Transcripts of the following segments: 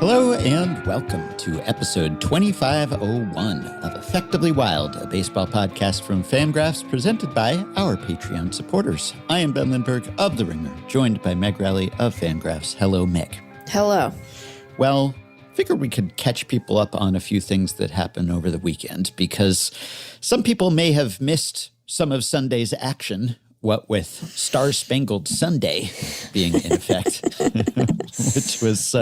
Hello and welcome to episode 2501 of Effectively Wild, a baseball podcast from FanGraphs presented by our Patreon supporters. I am Ben Lindbergh of The Ringer, joined by Meg Rowley of FanGraphs. Hello, Meg. Hello. Well, figured we could catch people up on a few things that happened over the weekend because some people may have missed some of Sunday's action, what with Star-Spangled Sunday being in effect, which was,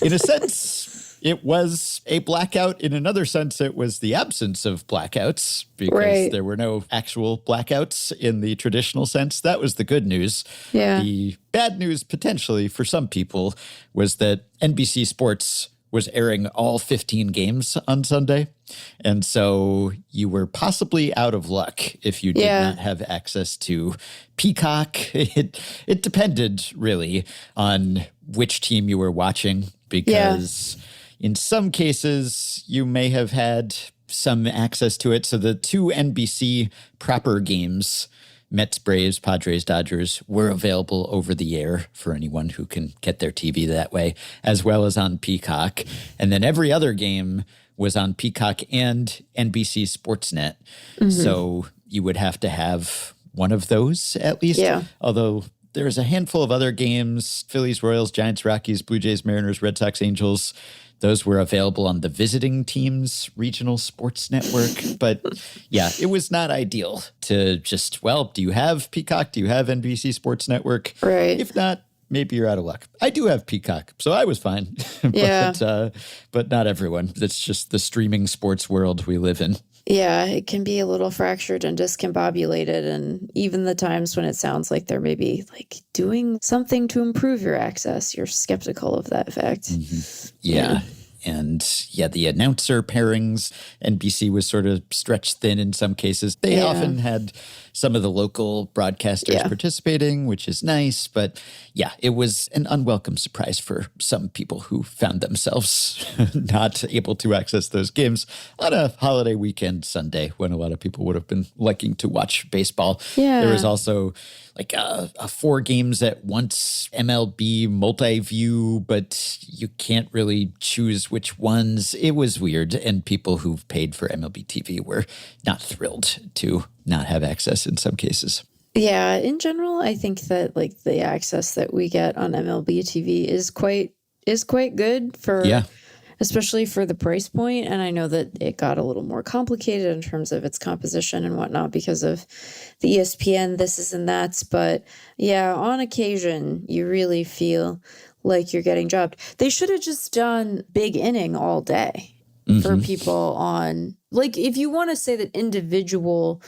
in a sense, it was a blackout. In another sense, it was the absence of blackouts because there were no actual blackouts in the traditional sense. That was the good news. Yeah. The bad news, potentially, for some people, was that NBC Sports was airing all 15 games on Sunday. And so you were possibly out of luck if you did not have access to Peacock. It depended really on which team you were watching because in some cases you may have had some access to it. So the two NBC proper games, Mets, Braves, Padres, Dodgers, were available over the air for anyone who can get their TV that way, as well as on Peacock. And then every other game was on Peacock and NBC Sportsnet. Mm-hmm. So you would have to have one of those at least. Yeah. Although there's a handful of other games, Phillies, Royals, Giants, Rockies, Blue Jays, Mariners, Red Sox, Angels. Those were available on the visiting team's regional sports network. But yeah, it was not ideal to just, well, do you have Peacock? Do you have NBC Sports Network? Right. If not, maybe you're out of luck. I do have Peacock, so I was fine. But not everyone. That's just the streaming sports world we live in. Yeah, it can be a little fractured and discombobulated. And even the times when it sounds like they're maybe like doing something to improve your access, you're skeptical of that fact. Mm-hmm. Yeah. And the announcer pairings, NBC was sort of stretched thin in some cases. They often had some of the local broadcasters participating, which is nice. But yeah, it was an unwelcome surprise for some people who found themselves not able to access those games on a holiday weekend Sunday when a lot of people would have been liking to watch baseball. Yeah. There was also like a 4 games at once MLB multi-view, but you can't really choose which ones. It was weird, and people who've paid for MLB TV were not thrilled to not have access in some cases. Yeah, in general, I think that like the access that we get on MLB TV is quite good for especially for the price point. And I know that it got a little more complicated in terms of its composition and whatnot because of the ESPN this and that's. But yeah, on occasion, you really feel like you're getting jobbed. They should have just done big inning all day for people on, like, if you want to say that individual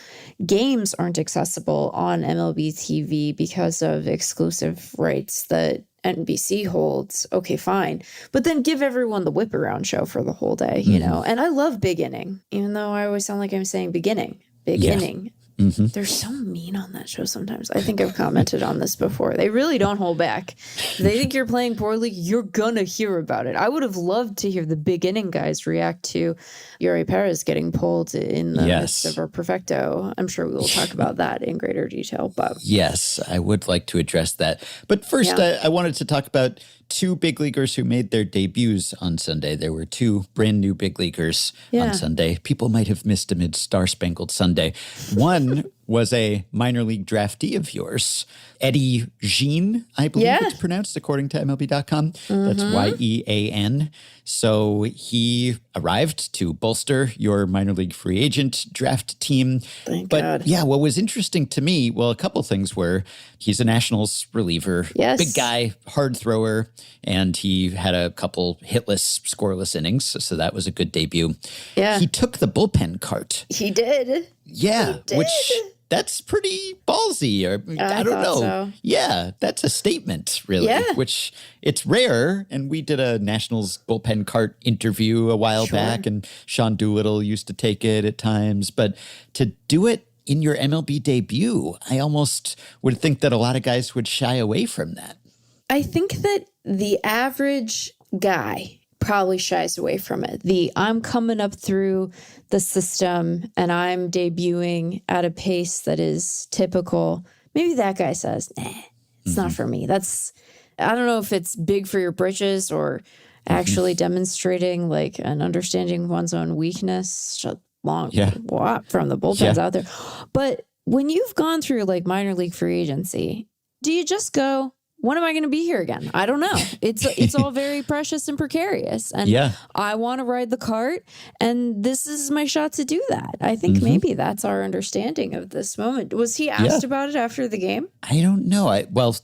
games aren't accessible on MLB TV because of exclusive rights that NBC holds, okay, fine. But then give everyone the whip around show for the whole day, you know? And I love big inning, even though I always sound like I'm saying beginning, big inning. Mm-hmm. They're so mean on that show sometimes. I think I've commented on this before. They really don't hold back. If they think you're playing poorly, you're going to hear about it. I would have loved to hear the big inning guys react to Eury Pérez getting pulled in the midst of our perfecto. I'm sure we will talk about that in greater detail. But yes, I would like to address that. But first, I wanted to talk about 2 big leaguers who made their debuts on Sunday. There were 2 brand new big leaguers on Sunday. People might have missed amid Star-Spangled Sunday. One was a minor league draftee of yours, Eddy Yean, I believe it's pronounced according to MLB.com. That's Yean. So he arrived to bolster your minor league free agent draft team. Thank God. Yeah, what was interesting to me, well, a couple things were he's a Nationals reliever, big guy, hard thrower, and he had a couple hitless, scoreless innings. So that was a good debut. Yeah. He took the bullpen cart. He did. Yeah, which that's pretty ballsy. Or I don't know. So. Yeah, that's a statement, really, which it's rare. And we did a Nationals bullpen cart interview a while back, and Sean Doolittle used to take it at times. But to do it in your MLB debut, I almost would think that a lot of guys would shy away from that. I think that the average guy probably shies away from it. I'm coming up through the system and I'm debuting at a pace that is typical. Maybe that guy says, nah, it's not for me. I don't know if it's big for your britches or actually demonstrating like an understanding one's own weakness, long from the bullpens out there. But when you've gone through like minor league free agency, do you just go, when am I going to be here again? I don't know. It's all very precious and precarious. And I want to ride the cart, and this is my shot to do that. I think maybe that's our understanding of this moment. Was he asked about it after the game? I don't know.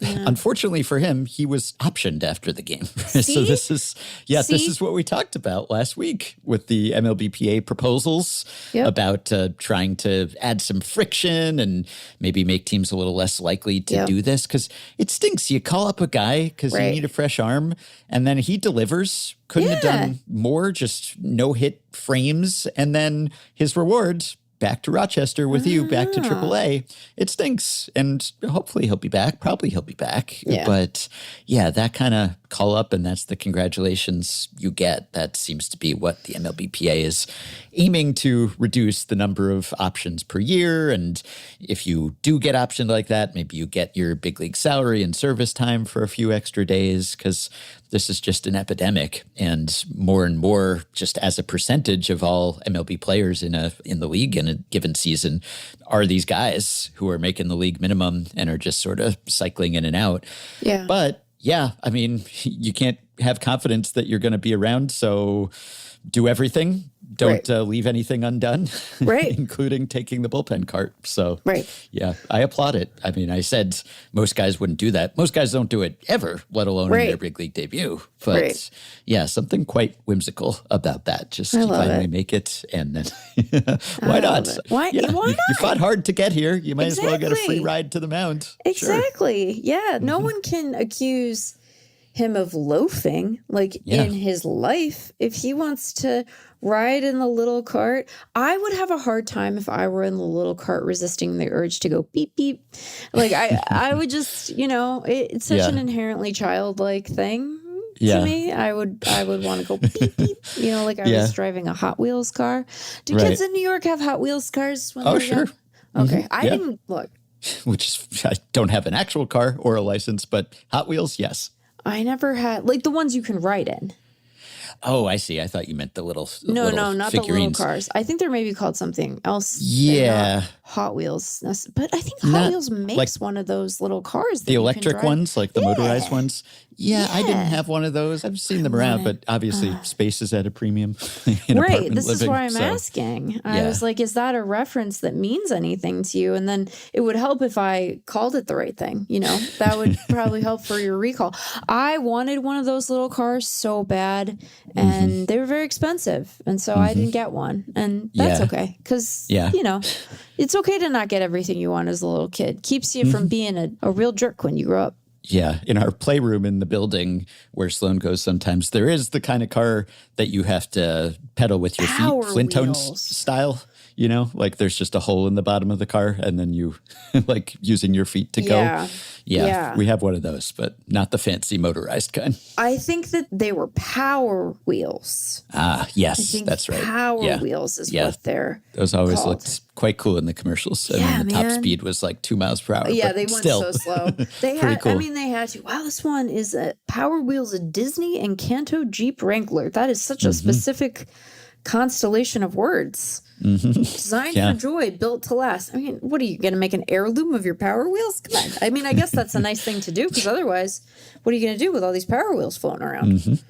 Unfortunately for him, he was optioned after the game. So this is what we talked about last week with the MLBPA proposals about trying to add some friction and maybe make teams a little less likely to do this, because it stinks. You call up a guy because you need a fresh arm, and then he delivers. Couldn't have done more, just no hit frames, and then his reward, back to Rochester with you, back to AAA. It stinks. And hopefully he'll be back. Probably he'll be back. Yeah. But that kind of call up, and that's the congratulations you get. That seems to be what the MLBPA is aiming to reduce the number of options per year. And if you do get optioned like that, maybe you get your big league salary and service time for a few extra days, because this is just an epidemic. And more, just as a percentage of all MLB players in the league in a given season, are these guys who are making the league minimum and are just sort of cycling in and out. Yeah. But I mean, you can't have confidence that you're going to be around. So do everything. Don't leave anything undone, including taking the bullpen cart. So, I applaud it. I mean, I said most guys wouldn't do that. Most guys don't do it ever, let alone in their big league debut. But something quite whimsical about that. Just finally make it, and then why not? Why not? You fought hard to get here. You might as well get a free ride to the mound. Exactly. Sure. Yeah. No one can accuse him of loafing in his life. If he wants to ride in the little cart, I would have a hard time if I were in the little cart resisting the urge to go beep beep. I would just, it's such an inherently childlike thing to me. I would want to go beep beep. I was driving a Hot Wheels car. Do kids in New York have Hot Wheels cars when they're young? Okay. I didn't look. I don't have an actual car or a license, but Hot Wheels, yes. I never had, the ones you can ride in. Oh, I see. I thought you meant the little No, not figurines. The little cars. I think they're maybe called something else. Yeah. Hot Wheels. But I think Hot Wheels makes one of those little cars. The electric ones, like the motorized ones. Yeah, I didn't have one of those. I've seen them around, but obviously space is at a premium in apartment this living, is why I'm asking. I was like, is that a reference that means anything to you? And then it would help if I called it the right thing. That would probably help for your recall. I wanted one of those little cars so bad, and they were very expensive. And so I didn't get one. And that's okay. Because, it's okay to not get everything you want as a little kid. Keeps you from being a real jerk when you grow up. Yeah, in our playroom in the building where Sloan goes sometimes, there is the kind of car that you have to pedal with your feet, Flintstones style. There's just a hole in the bottom of the car, and then you using your feet to go. Yeah, we have one of those, but not the fancy motorized kind. I think that they were Power Wheels. Yes, that's right. Power Wheels is what they're Those always called. Looked quite cool in the commercials. And the top speed was 2 miles per hour. Yeah, they went so slow. They had, cool. they had to. Wow, this one is a Power Wheels, a Disney and Canto Jeep Wrangler. That is such a specific constellation of words. Designed for joy, built to last. I mean, what are you going to make an heirloom of your Power Wheels? Come on. I mean, I guess that's a nice thing to do, because otherwise, what are you going to do with all these Power Wheels floating around?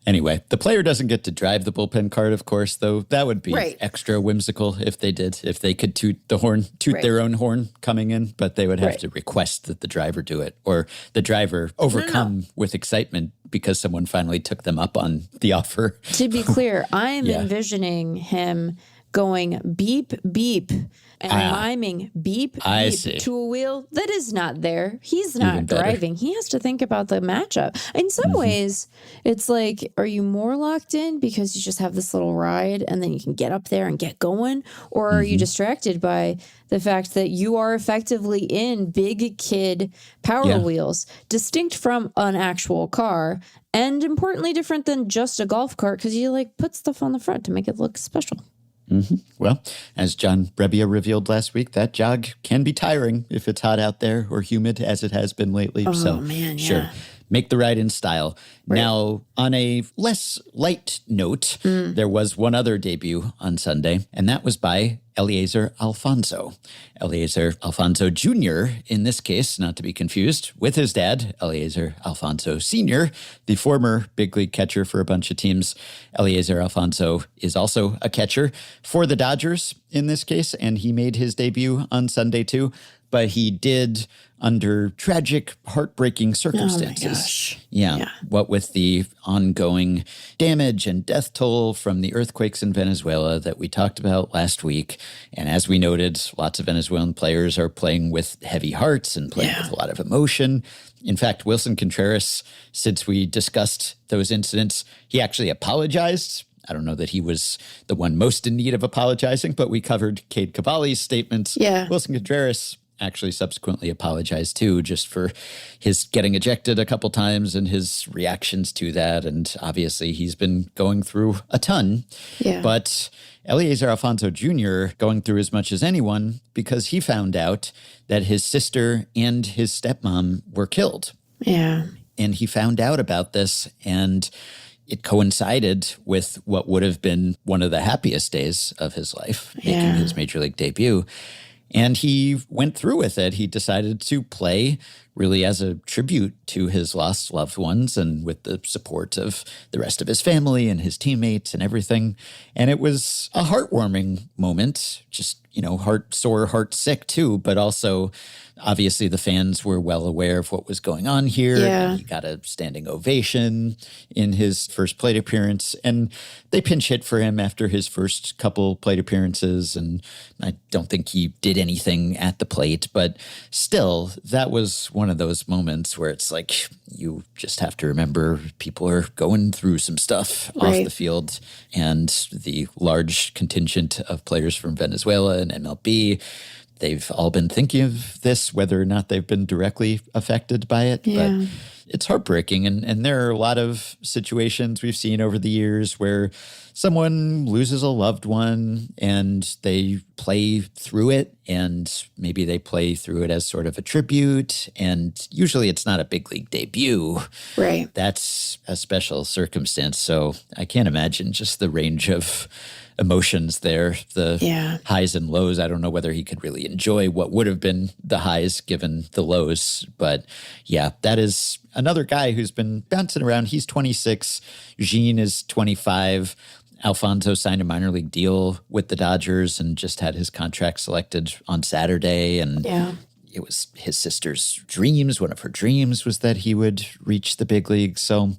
Anyway, the player doesn't get to drive the bullpen cart, of course, though. That would be extra whimsical if they did. If they could toot their own horn coming in, but they would have to request that the driver do it, or the driver overcome with excitement because someone finally took them up on the offer. To be clear, I am envisioning him going beep, beep, and miming beep, beep to a wheel that is not there. He's not driving. He has to think about the matchup. In some ways, it's like, are you more locked in because you just have this little ride and then you can get up there and get going? Or are you distracted by the fact that you are effectively in big kid Power Wheels, distinct from an actual car, and importantly different than just a golf cart, because you put stuff on the front to make it look special. Well, as John Brebbia revealed last week, that jog can be tiring if it's hot out there or humid, as it has been lately. Oh, man, sure, make the ride in style. Right. Now, on a less light note, there was one other debut on Sunday, and that was by Eliezer Alfonzo. Eliezer Alfonzo Jr., in this case, not to be confused with his dad, Eliezer Alfonzo Sr., the former big league catcher for a bunch of teams. Eliezer Alfonzo is also a catcher for the Dodgers in this case, and he made his debut on Sunday too. But he did under tragic, heartbreaking circumstances. Oh my gosh. Yeah. What with the ongoing damage and death toll from the earthquakes in Venezuela that we talked about last week. And as we noted, lots of Venezuelan players are playing with heavy hearts and playing with a lot of emotion. In fact, Wilson Contreras, since we discussed those incidents, he actually apologized. I don't know that he was the one most in need of apologizing, but we covered Cade Cavalli's statements. Yeah. Wilson Contreras actually subsequently apologized too, just for his getting ejected a couple times and his reactions to that. And obviously he's been going through a ton. Yeah. But Eliezer Alfonzo Jr. going through as much as anyone because he found out that his sister and his stepmom were killed. Yeah. And he found out about this, and it coincided with what would have been one of the happiest days of his life, making his major league debut. And he went through with it. He decided to play really as a tribute to his lost loved ones and with the support of the rest of his family and his teammates and everything. And it was a heartwarming moment, just, heart sore, heart sick too, but also obviously the fans were well aware of what was going on here. Yeah. He got a standing ovation in his first plate appearance, and they pinch hit for him after his first couple plate appearances. And I don't think he did anything at the plate, but still, that was one of those moments where it's like you just have to remember people are going through some stuff off the field, and the large contingent of players from Venezuela and MLB, they've all been thinking of this, whether or not they've been directly affected by it. Yeah. But it's heartbreaking. And there are a lot of situations we've seen over the years where someone loses a loved one and they play through it, and maybe they play through it as sort of a tribute. And usually it's not a big league debut. Right. That's a special circumstance. So I can't imagine just the range of emotions there, the highs and lows. I don't know whether he could really enjoy what would have been the highs given the lows. But yeah, that is another guy who's been bouncing around. He's 26. Yean is 25. Alfonzo signed a minor league deal with the Dodgers and just had his contract selected on Saturday. And it was his sister's dreams. One of her dreams was that he would reach the big leagues. So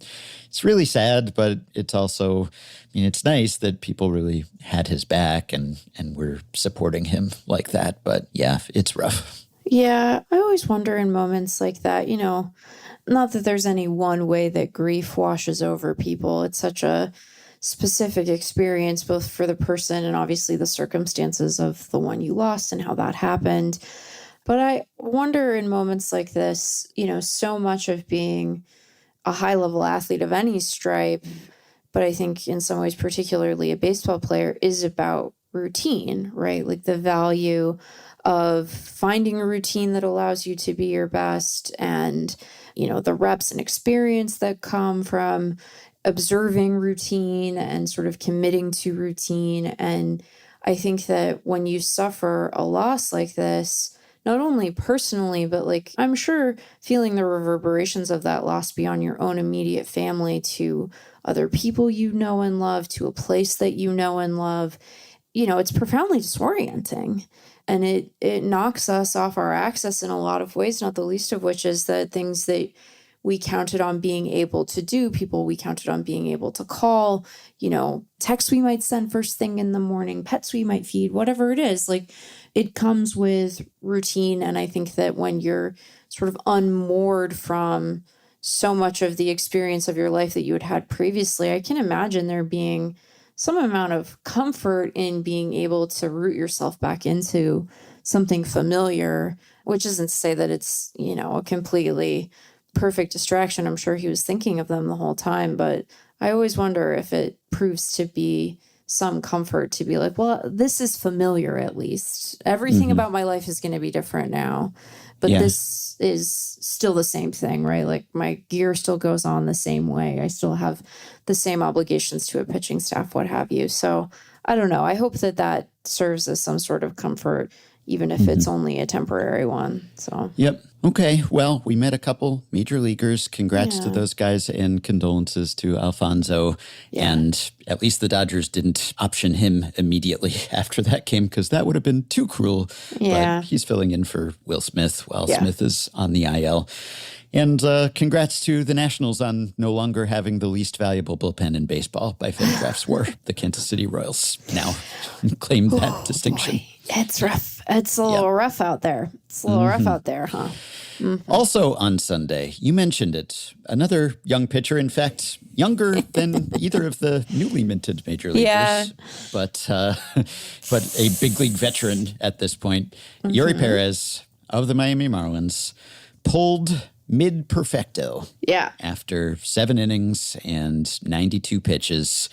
it's really sad, but it's also, it's nice that people really had his back and were supporting him like that. But yeah, it's rough. Yeah, I always wonder in moments like that, not that there's any one way that grief washes over people. It's such a specific experience, both for the person and obviously the circumstances of the one you lost and how that happened. But I wonder in moments like this, so much of being a high-level athlete of any stripe, but I think in some ways, particularly a baseball player, is about routine, right? Like the value of finding a routine that allows you to be your best, and, the reps and experience that come from observing routine and sort of committing to routine. And I think that when you suffer a loss like this, not only personally, but I'm sure feeling the reverberations of that loss beyond your own immediate family to other people you know and love, to a place that you know and love, it's profoundly disorienting. And it knocks us off our axis in a lot of ways, not the least of which is that things that we counted on being able to do, people we counted on being able to call, texts we might send first thing in the morning, pets we might feed, whatever it is, it comes with routine. And I think that when you're sort of unmoored from so much of the experience of your life that you had previously, I can imagine there being some amount of comfort in being able to root yourself back into something familiar, which isn't to say that it's, a completely perfect distraction. I'm sure he was thinking of them the whole time, but I always wonder if it proves to be some comfort to be like, well, this is familiar at least. Everything about my life is going to be different now. But this is still the same thing, right? Like my gear still goes on the same way. I still have the same obligations to a pitching staff, what have you. So I don't know. I hope that serves as some sort of comfort, even if it's only a temporary one. So. Yep. Okay. Well, we met a couple major leaguers. Congrats to those guys and condolences to Alfonzo. Yeah. And at least the Dodgers didn't option him immediately after that game because that would have been too cruel. Yeah. But he's filling in for Will Smith while Smith is on the IL. And congrats to the Nationals on no longer having the least valuable bullpen in baseball by FanGraphs, where the Kansas City Royals now claim that distinction. Boy. It's rough. It's a little rough out there. It's a little rough out there, huh? Also on Sunday, you mentioned it, another young pitcher, in fact, younger than either of the newly minted major leaguers, but a big league veteran at this point. Eury Pérez of the Miami Marlins pulled mid-perfecto after 7 innings and 92 pitches.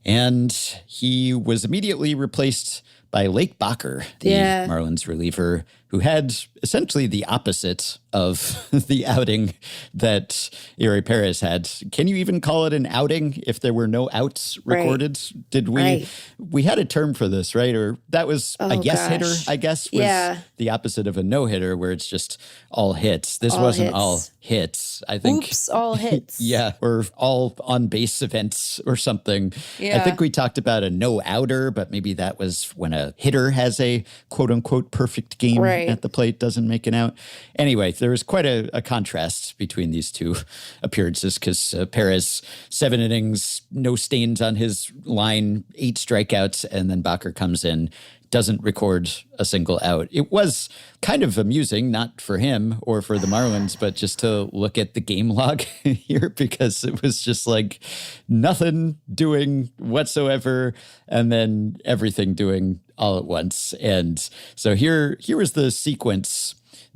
And he was immediately replaced by Lake Bacher, the Marlins reliever, who had essentially the opposite of the outing that Eury Pérez had. Can you even call it an outing if there were no outs recorded? Did we? We had a term for this, right? Or that was a hitter, I guess, was the opposite of a no-hitter where it's just all hits. This wasn't all hits, I think. Oops, all hits. Or all on-base events or something. I think we talked about a no-outer, but maybe that was when a hitter has a quote-unquote perfect game at the plate, doesn't make an out. Anyway, there was quite a contrast between these two appearances because Pérez, 7 innings, no stains on his line, 8 strikeouts, and then Bacher comes in, doesn't record a single out. It was kind of amusing, not for him or for the Marlins, but just to look at the game log here because it was just like nothing doing whatsoever and then everything doing all at once. And so here was the sequence.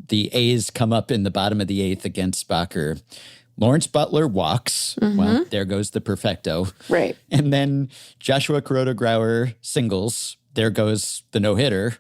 The A's come up in the bottom of the 8th against Bacher. Lawrence Butler walks. Well, there goes the perfecto. Right. And then Joshua Kuroda-Grauer singles. There goes the no-hitter.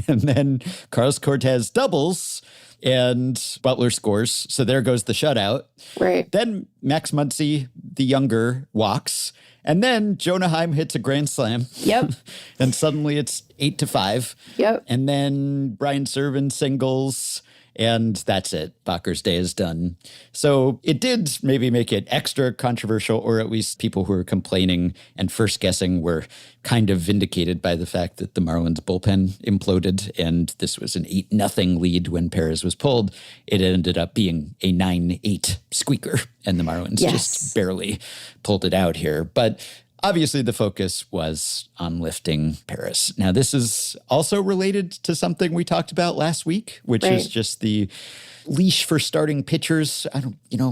And then Carlos Cortez doubles and Butler scores. So there goes the shutout. Right. Then Max Muncy, the younger, walks. And then Jonah Heim hits a grand slam. Yep. And suddenly it's 8-5. Yep. And then Brian Serven singles. And that's it. Bacher's day is done. So it did maybe make it extra controversial, or at least people who were complaining and first guessing were kind of vindicated by the fact that the Marlins bullpen imploded and this was an 8-0 lead when Pérez was pulled. It ended up being a 9-8 squeaker, and the Marlins just barely pulled it out here. But obviously, the focus was on lifting Pérez. Now, this is also related to something we talked about last week, which is just the leash for starting pitchers.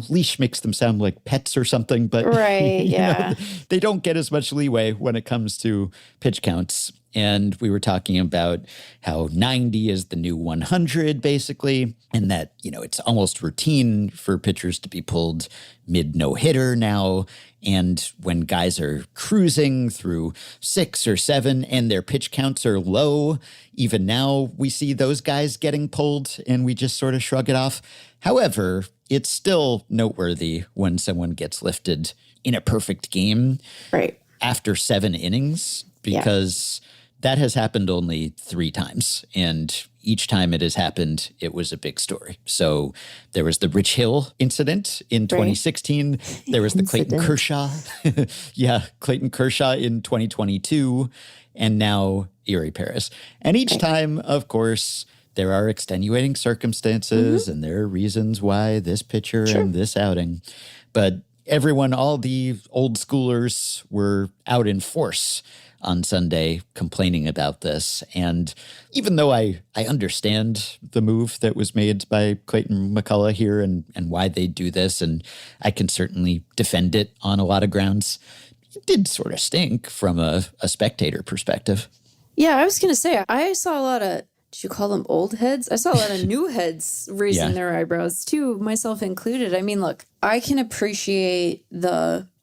Leash makes them sound like pets or something, but they don't get as much leeway when it comes to pitch counts. And we were talking about how 90 is the new 100, basically, and that, it's almost routine for pitchers to be pulled mid-no-hitter now. And when guys are cruising through 6 or 7 and their pitch counts are low, even now we see those guys getting pulled and we just sort of shrug it off. However, it's still noteworthy when someone gets lifted in a perfect game after 7 innings because that has happened only 3 times. And each time it has happened, it was a big story. So there was the Rich Hill incident in 2016. There was the Clayton Kershaw. Clayton Kershaw in 2022. And now Eury Pérez. And each time, of course, there are extenuating circumstances and there are reasons why this pitcher and this outing. But everyone, all the old schoolers were out in force on Sunday complaining about this. And even though I understand the move that was made by Clayton McCullough here and why they do this, and I can certainly defend it on a lot of grounds, it did sort of stink from a spectator perspective. Yeah, I was going to say, I saw a lot of, did you call them old heads? I saw a lot of new heads raising their eyebrows too, myself included. I mean, look, I can appreciate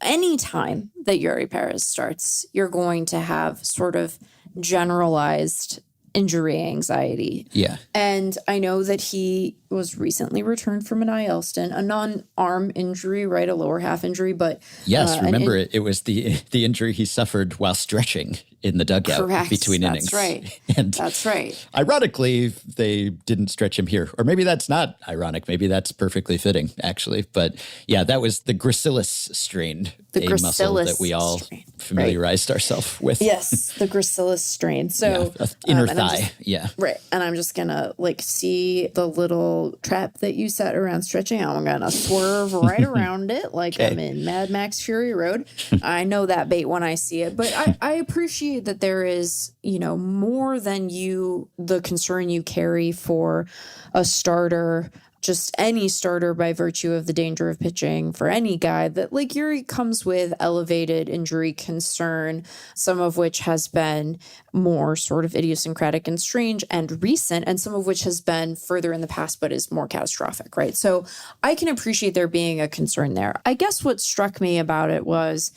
anytime that Eury Pérez starts, you're going to have sort of generalized injury anxiety. Yeah. And I know that he was recently returned from an IL stint, a non-arm injury, right? A lower half injury, but yes, remember it was the injury he suffered while stretching in the dugout between innings. That's right. And that's right. Ironically, they didn't stretch him here. Or maybe that's not ironic. Maybe that's perfectly fitting, actually. But yeah, that was the gracilis strain, muscle that we all familiarized ourselves with. Yes, the gracilis strain. So inner thigh. Right. And I'm just going to see the little trap that you set around stretching. I'm going to swerve right around it like I'm in Mad Max Fury Road. I know that bait when I see it. But I appreciate that there is, more than the concern you carry for a starter, just any starter by virtue of the danger of pitching for any guy, that Eury comes with elevated injury concern, some of which has been more sort of idiosyncratic and strange and recent, and some of which has been further in the past but is more catastrophic, right? So I can appreciate there being a concern there. I guess what struck me about it was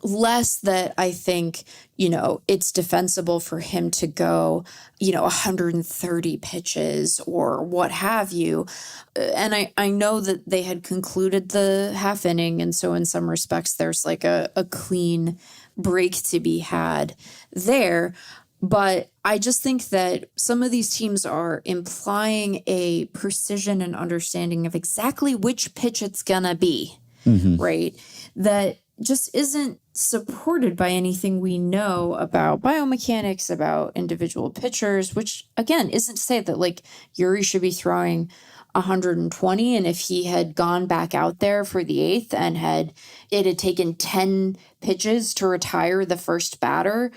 less that I think, it's defensible for him to go, 130 pitches or what have you. And I know that they had concluded the half inning. And so in some respects, there's a clean break to be had there. But I just think that some of these teams are implying a precision and understanding of exactly which pitch it's going to be, right? That just isn't supported by anything we know about biomechanics, about individual pitchers, which, again, isn't to say that, Eury should be throwing 120, and if he had gone back out there for the eighth and it had taken 10 pitches to retire the first batter,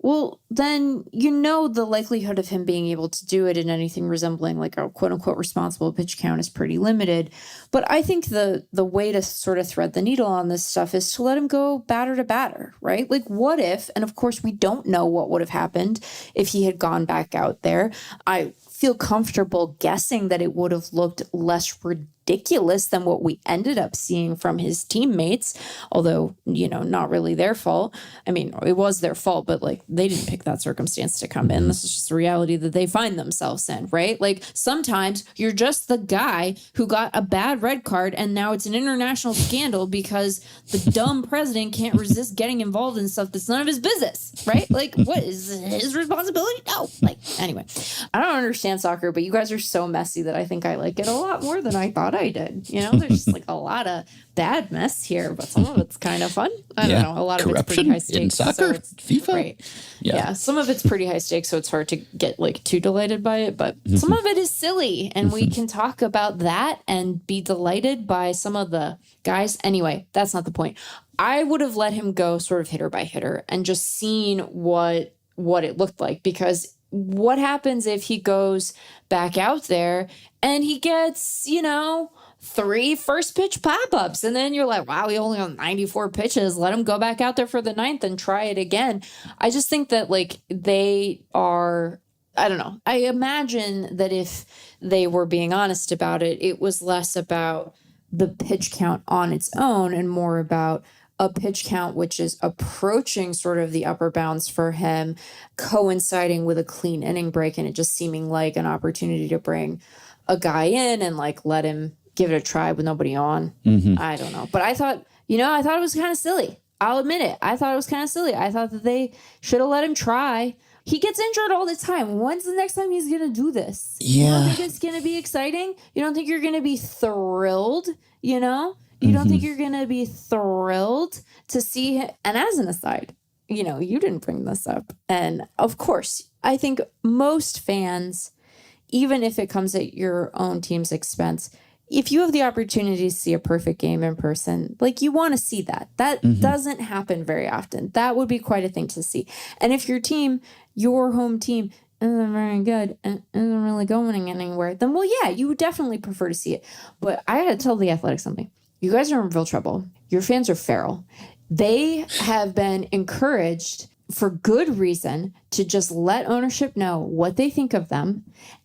well, then the likelihood of him being able to do it in anything resembling a quote-unquote responsible pitch count is pretty limited. But I think the way to sort of thread the needle on this stuff is to let him go batter to batter, right? What if, and of course we don't know what would have happened if he had gone back out there. I feel comfortable guessing that it would have looked less ridiculous than what we ended up seeing from his teammates, although, not really their fault. I mean, it was their fault, but they didn't pick that circumstance to come in. This is just the reality that they find themselves in, right? Sometimes you're just the guy who got a bad red card and now it's an international scandal because the dumb president can't resist getting involved in stuff that's none of his business, right? What is his responsibility? No. Anyway, I don't understand soccer, but you guys are so messy that I think I like it a lot more than I thought I did. There's just a lot of bad mess here, but some of it's kind of fun. I don't know. A lot of it's pretty high stakes. In soccer, FIFA? Right. Yeah. Some of it's pretty high stakes, so it's hard to get too delighted by it, but some of it is silly, and we can talk about that and be delighted by some of the guys. Anyway, that's not the point. I would have let him go sort of hitter by hitter and just seen what it looked like, because what happens if he goes back out there and he gets, 3 first pitch pop-ups, and then you're like, wow, he only on 94 pitches. Let him go back out there for the 9th and try it again. I just think that they are, I don't know. I imagine that if they were being honest about it, it was less about the pitch count on its own and more about a pitch count which is approaching sort of the upper bounds for him, coinciding with a clean inning break, and it just seeming like an opportunity to bring a guy in and let him give it a try with nobody on. I don't know. But I thought it was kind of silly. I'll admit it. I thought it was kind of silly. I thought that they should have let him try. He gets injured all the time. When's the next time he's going to do this? Yeah. You don't think it's going to be exciting? You don't think you're going to be thrilled, You don't think you're going to be thrilled to see him? And as an aside, you didn't bring this up. And of course, I think most fans, even if it comes at your own team's expense, if you have the opportunity to see a perfect game in person, you want to see that. That doesn't happen very often. That would be quite a thing to see. And if your home team, isn't very good and isn't really going anywhere, then, well, yeah, you would definitely prefer to see it. But I got to tell the Athletic something. You guys are in real trouble. Your fans are feral. They have been encouraged for good reason to just let ownership know what they think of them.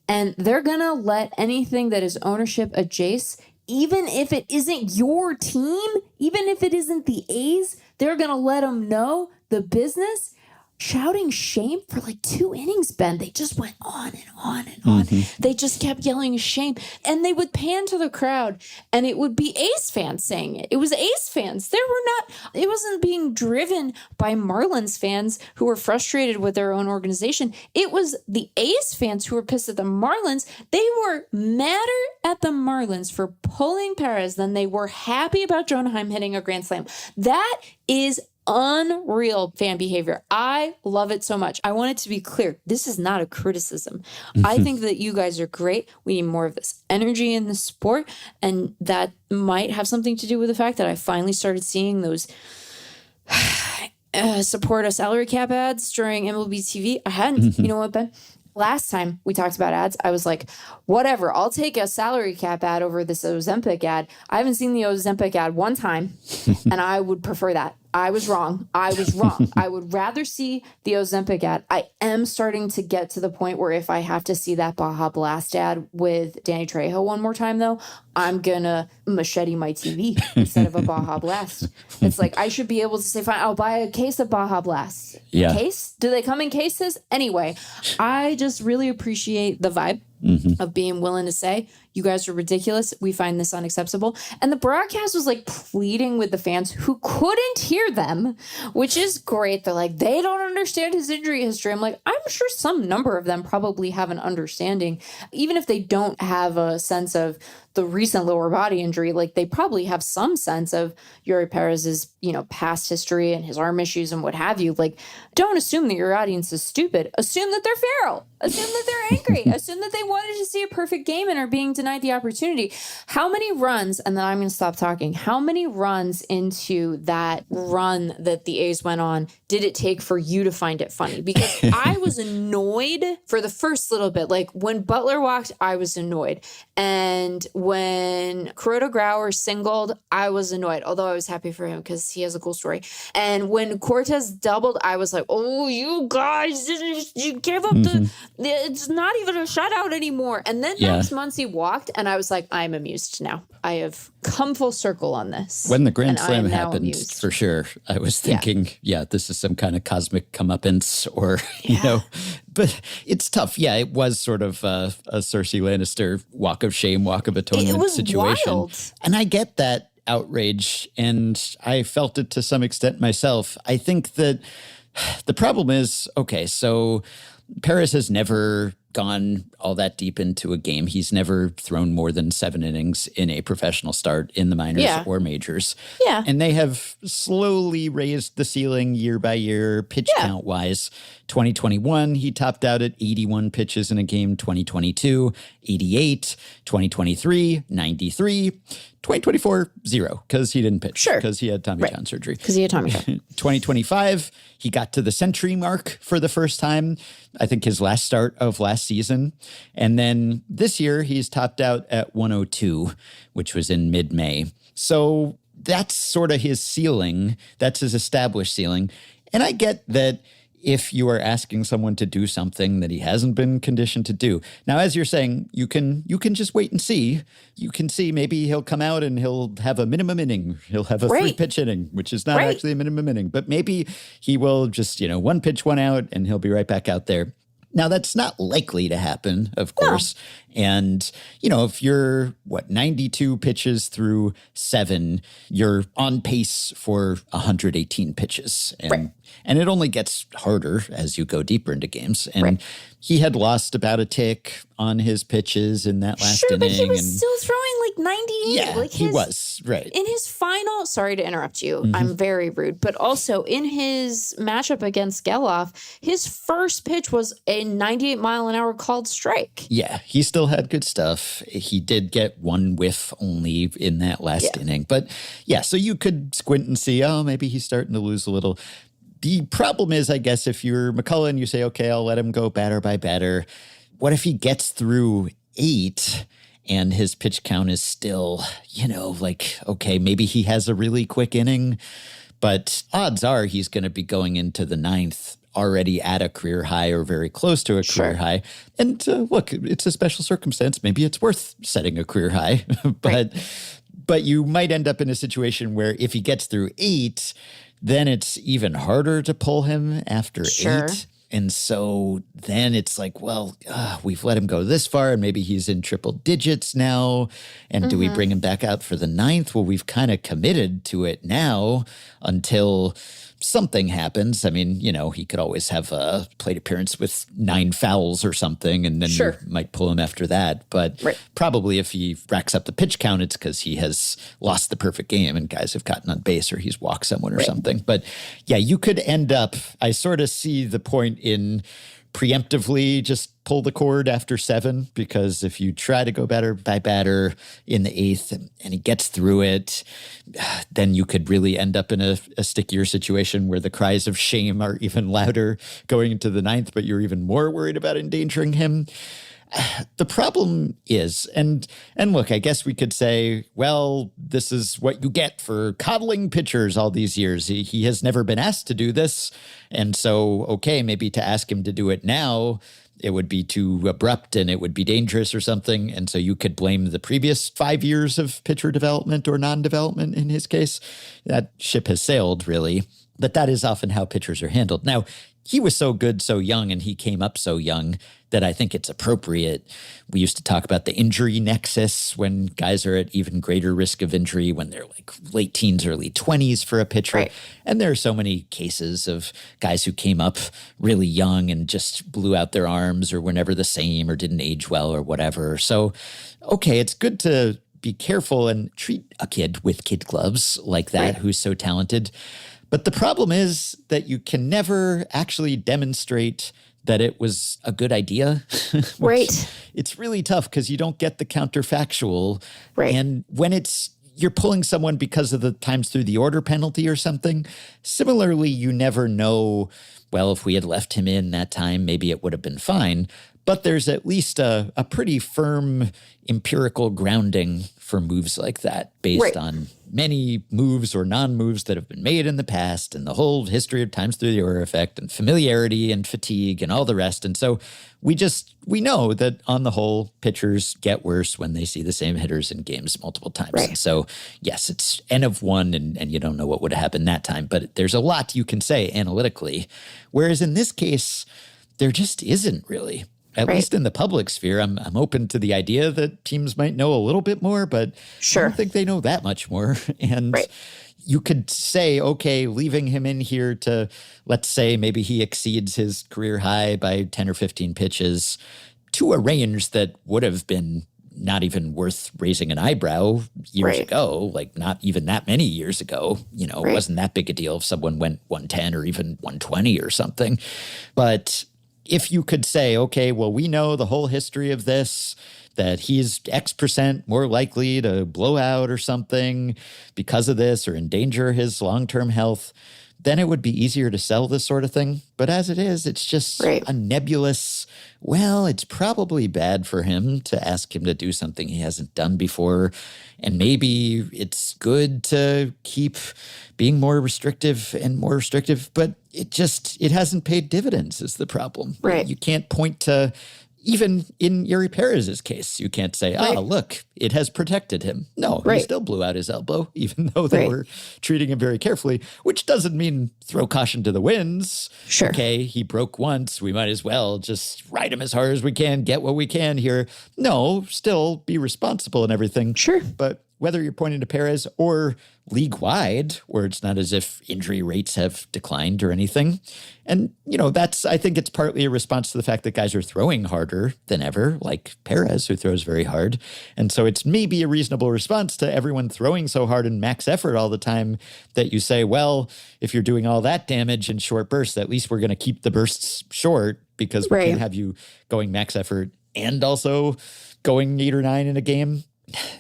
And they're going to let anything that is ownership adjacent even if it isn't your team, even if it isn't the A's, they're going to let them know the business. Shouting shame for like 2 innings, Ben. They just went on and on and on. They just kept yelling shame. And they would pan to the crowd and it would be A's fans saying it. It was A's fans. It wasn't being driven by Marlins fans who were frustrated with their own organization. It was the A's fans who were pissed at the Marlins. They were madder at the Marlins for pulling Pérez than they were happy about Jonheim hitting a grand slam. That is unreal fan behavior. I love it so much. I want it to be clear. This is not a criticism. I think that you guys are great. We need more of this energy in the sport. And that might have something to do with the fact that I finally started seeing those support a salary cap ads during MLB TV. I hadn't. You know what, Ben? Last time we talked about ads, I was like, whatever, I'll take a salary cap ad over this Ozempic ad. I haven't seen the Ozempic ad one time, and I would prefer that. I was wrong. I would rather see the Ozempic ad. I am starting to get to the point where if I have to see that Baja Blast ad with Danny Trejo one more time, though, I'm going to machete my TV instead of a Baja Blast. It's like I should be able to say, fine, I'll buy a case of Baja Blast. Yeah. Case? Do they come in cases? Anyway, I just really appreciate the vibe of being willing to say, you guys are ridiculous. We find this unacceptable. And the broadcast was like pleading with the fans who couldn't hear them, which is great. They're like, they don't understand his injury history. I'm like, I'm sure some number of them probably have an understanding, even if they don't have a sense of the recent lower body injury. Like they probably have some sense of Eury Pérez's, past history and his arm issues and what have you. Like, don't assume that your audience is stupid. Assume that they're feral. Assume that they're angry. Assume that they wanted to see a perfect game and are being denied the opportunity. How many runs, and then I'm going to stop talking, how many runs into that run that the A's went on did it take for you to find it funny? Because I was annoyed for the first little bit. Like when Butler walked, I was annoyed. And when Kuroda Grauer singled, I was annoyed, although I was happy for him because he has a cool story. And when Cortez doubled, I was like, oh, you guys, you gave up it's not even a shutout anymore. And then Max Muncy walked, and I was like, I'm amused now. I have come full circle on this. When the Grand Slam happened, for sure, I was thinking, this is some kind of cosmic comeuppance or, but it's tough. Yeah, it was sort of a Cersei Lannister walk of shame, walk of atonement situation. Wild. And I get that outrage, and I felt it to some extent myself. I think that the problem is, okay, so Pérez has never gone all that deep into a game. He's never thrown more than 7 innings in a professional start in the minors or majors. Yeah. And they have slowly raised the ceiling year by year, pitch count wise. 2021, he topped out at 81 pitches in a game. 2022, 88. 2023, 93. 2024, 0, because he didn't pitch. Sure. Because he had Tommy John surgery. Because he had Tommy John. 2025, he got to the century mark for the first time. I think his last start of last season. And then this year, he's topped out at 102, which was in mid-May. So that's sort of his ceiling. That's his established ceiling. And I get that if you are asking someone to do something that he hasn't been conditioned to do. Now, as you're saying, you can just wait and see. You can see maybe he'll come out and he'll have a minimum inning. He'll have a 3-pitch inning, which is not actually a minimum inning. But maybe he will just, 1 pitch, 1 out, and he'll be right back out there. Now, that's not likely to happen, of course. No. And, if you're, 92 pitches through 7, you're on pace for 118 pitches. And it only gets harder as you go deeper into games. And he had lost about a tick on his pitches in that last inning. But he was still throwing like 98. Yeah, he was, right. In his final, sorry to interrupt you, I'm very rude, but also in his matchup against Geloff, his first pitch was a 98-mile-an-hour called strike. Yeah, he still had good stuff. He did get 1 whiff only in that last inning. But so you could squint and see, maybe he's starting to lose a little. The problem is, I guess, if you're McCullough, you say, okay, I'll let him go batter by batter. What if he gets through 8 and his pitch count is still, okay, maybe he has a really quick inning, but odds are he's going to be going into the 9th already at a career high or very close to a career high. And look, it's a special circumstance. Maybe it's worth setting a career high, but you might end up in a situation where if he gets through 8, then it's even harder to pull him after 8. And so then it's like, well, we've let him go this far and maybe he's in triple digits now. And do we bring him back out for the 9th? Well, we've kind of committed to it now until something happens. I mean, he could always have a plate appearance with 9 fouls or something, and then you might pull him after that. But probably if he racks up the pitch count, it's because he has lost the perfect game and guys have gotten on base or he's walked someone or something. But yeah, you could end up, I sort of see the point in preemptively just pull the cord after 7, because if you try to go batter by batter in the 8th and he gets through it, then you could really end up in a stickier situation where the cries of shame are even louder going into the 9th, but you're even more worried about endangering him. The problem is, and look, I guess we could say, well, this is what you get for coddling pitchers all these years. He has never been asked to do this. And so, okay, maybe to ask him to do it now, it would be too abrupt and it would be dangerous or something. And so you could blame the previous 5 years of pitcher development or non-development in his case. That ship has sailed, really. But that is often how pitchers are handled. Now, he was so good so young and he came up so young that I think it's appropriate. We used to talk about the injury nexus when guys are at even greater risk of injury when they're like late teens, early 20s for a pitcher. And there are so many cases of guys who came up really young and just blew out their arms or were never the same or didn't age well or whatever. So, okay, it's good to be careful and treat a kid with kid gloves like that who's so talented. But the problem is that you can never actually demonstrate that it was a good idea. It's really tough because you don't get the counterfactual. And when you're pulling someone because of the times through the order penalty or something, similarly, you never know, well, if we had left him in that time, maybe it would have been fine. But there's at least a pretty firm empirical grounding for moves like that based on many moves or non-moves that have been made in the past and the whole history of times through the order effect and familiarity and fatigue and all the rest. And so we know that on the whole, pitchers get worse when they see the same hitters in games multiple times. And so, yes, it's N of 1 and you don't know what would have happened that time. But there's a lot you can say analytically. Whereas in this case, there just isn't really. At least in the public sphere, I'm open to the idea that teams might know a little bit more, but I don't think they know that much more. And you could say, okay, leaving him in here to, let's say, maybe he exceeds his career high by 10 or 15 pitches to a range that would have been not even worth raising an eyebrow years ago, like not even that many years ago. It wasn't that big a deal if someone went 110 or even 120 or something. But if you could say, okay, well, we know the whole history of this, that he's X% more likely to blow out or something because of this or endanger his long-term health, then it would be easier to sell this sort of thing. But as it is, it's just a nebulous, well, it's probably bad for him to ask him to do something he hasn't done before. And maybe it's good to keep being more restrictive, but it hasn't paid dividends is the problem. You can't point to, even in Eury Pérez's case, you can't say, look, it has protected him. No, he still blew out his elbow, even though they were treating him very carefully, which doesn't mean throw caution to the winds. Okay, he broke once. We might as well just ride him as hard as we can, get what we can here. No, still be responsible and everything. But whether you're pointing to Pérez or league-wide, where it's not as if injury rates have declined or anything. And, I think it's partly a response to the fact that guys are throwing harder than ever, like Pérez, who throws very hard. And so it's maybe a reasonable response to everyone throwing so hard and max effort all the time that you say, well, if you're doing all that damage in short bursts, at least we're going to keep the bursts short because we can't have you going max effort and also going 8 or 9 in a game.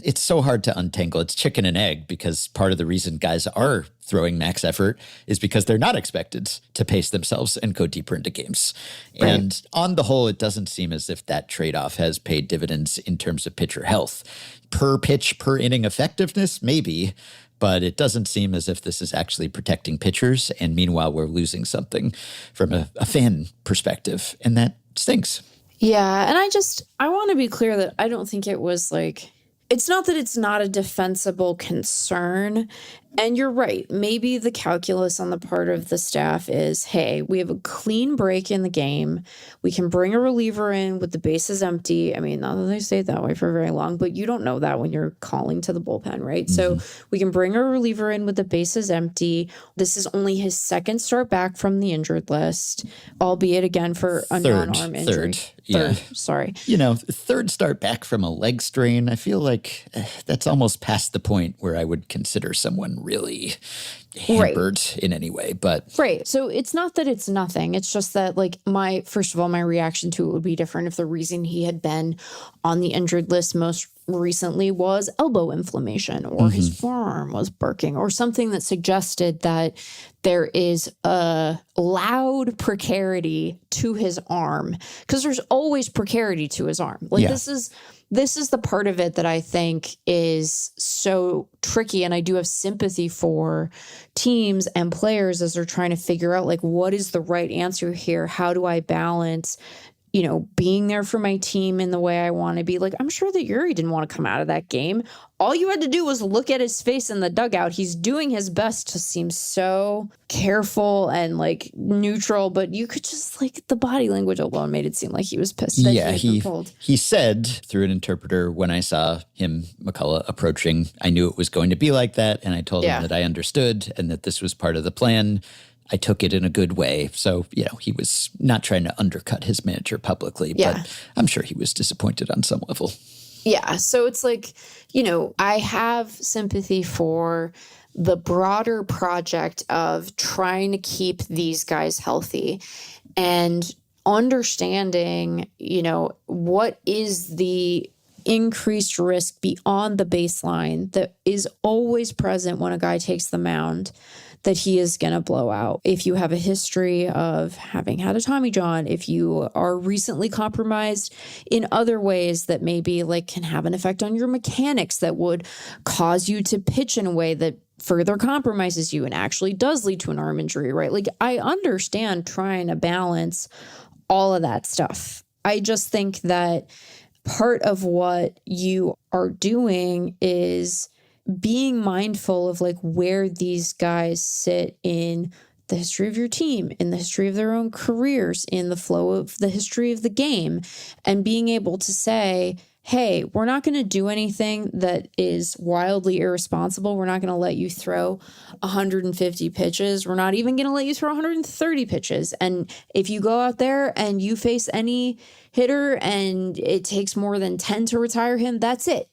It's so hard to untangle. It's chicken and egg because part of the reason guys are throwing max effort is because they're not expected to pace themselves and go deeper into games. And on the whole, it doesn't seem as if that trade-off has paid dividends in terms of pitcher health. Per pitch, per inning effectiveness, maybe. but it doesn't seem as if this is actually protecting pitchers. And meanwhile, we're losing something from a fan perspective, and that stinks. Yeah, and I want to be clear that I don't think it was like, it's not that it's not a defensible concern. And you're right. Maybe the calculus on the part of the staff is, hey, we have a clean break in the game. We can bring a reliever in with the bases empty. I mean, not that they stayed that way for very long, but you don't know that when you're calling to the bullpen, right? Mm-hmm. So we can bring a reliever in with the bases empty. This is only his second start back from the injured list, albeit again for a non-arm injury. Sorry. Third start back from a leg strain. I feel like that's almost past the point where I would consider someone really hampered in any way. But right. So it's not that it's nothing. It's just that, like, first of all, my reaction to it would be different if the reason he had been on the injured list most recently was elbow inflammation, or his forearm was barking, or something that suggested that there is a loud precarity to his arm, because there's always precarity to his arm. Like, this is the part of it that I think is so tricky. And I do have sympathy for teams and players as they're trying to figure out, like, what is the right answer here? How do I balance, being there for my team in the way I want to be? Like, I'm sure that Eury didn't want to come out of that game. All you had to do was look at his face in the dugout. He's doing his best to seem so careful and, like, neutral, but you could just, like, the body language alone made it seem like he was pissed that he said through an interpreter, when I saw him, McCullough, approaching, I knew it was going to be like that, and I told him that I understood and that this was part of the plan. I took it in a good way. So, he was not trying to undercut his manager publicly, but I'm sure he was disappointed on some level. Yeah. So it's like, I have sympathy for the broader project of trying to keep these guys healthy and understanding, what is the increased risk beyond the baseline that is always present when a guy takes the mound, that he is going to blow out. If you have a history of having had a Tommy John, if you are recently compromised in other ways that maybe, like, can have an effect on your mechanics that would cause you to pitch in a way that further compromises you and actually does lead to an arm injury, right? Like, I understand trying to balance all of that stuff. I just think that part of what you are doing is being mindful of, like, where these guys sit in the history of your team, in the history of their own careers, in the flow of the history of the game, and being able to say, hey, we're not going to do anything that is wildly irresponsible. We're not going to let you throw 150 pitches. We're not even going to let you throw 130 pitches. And if you go out there and you face any hitter and it takes more than 10 to retire him, that's it.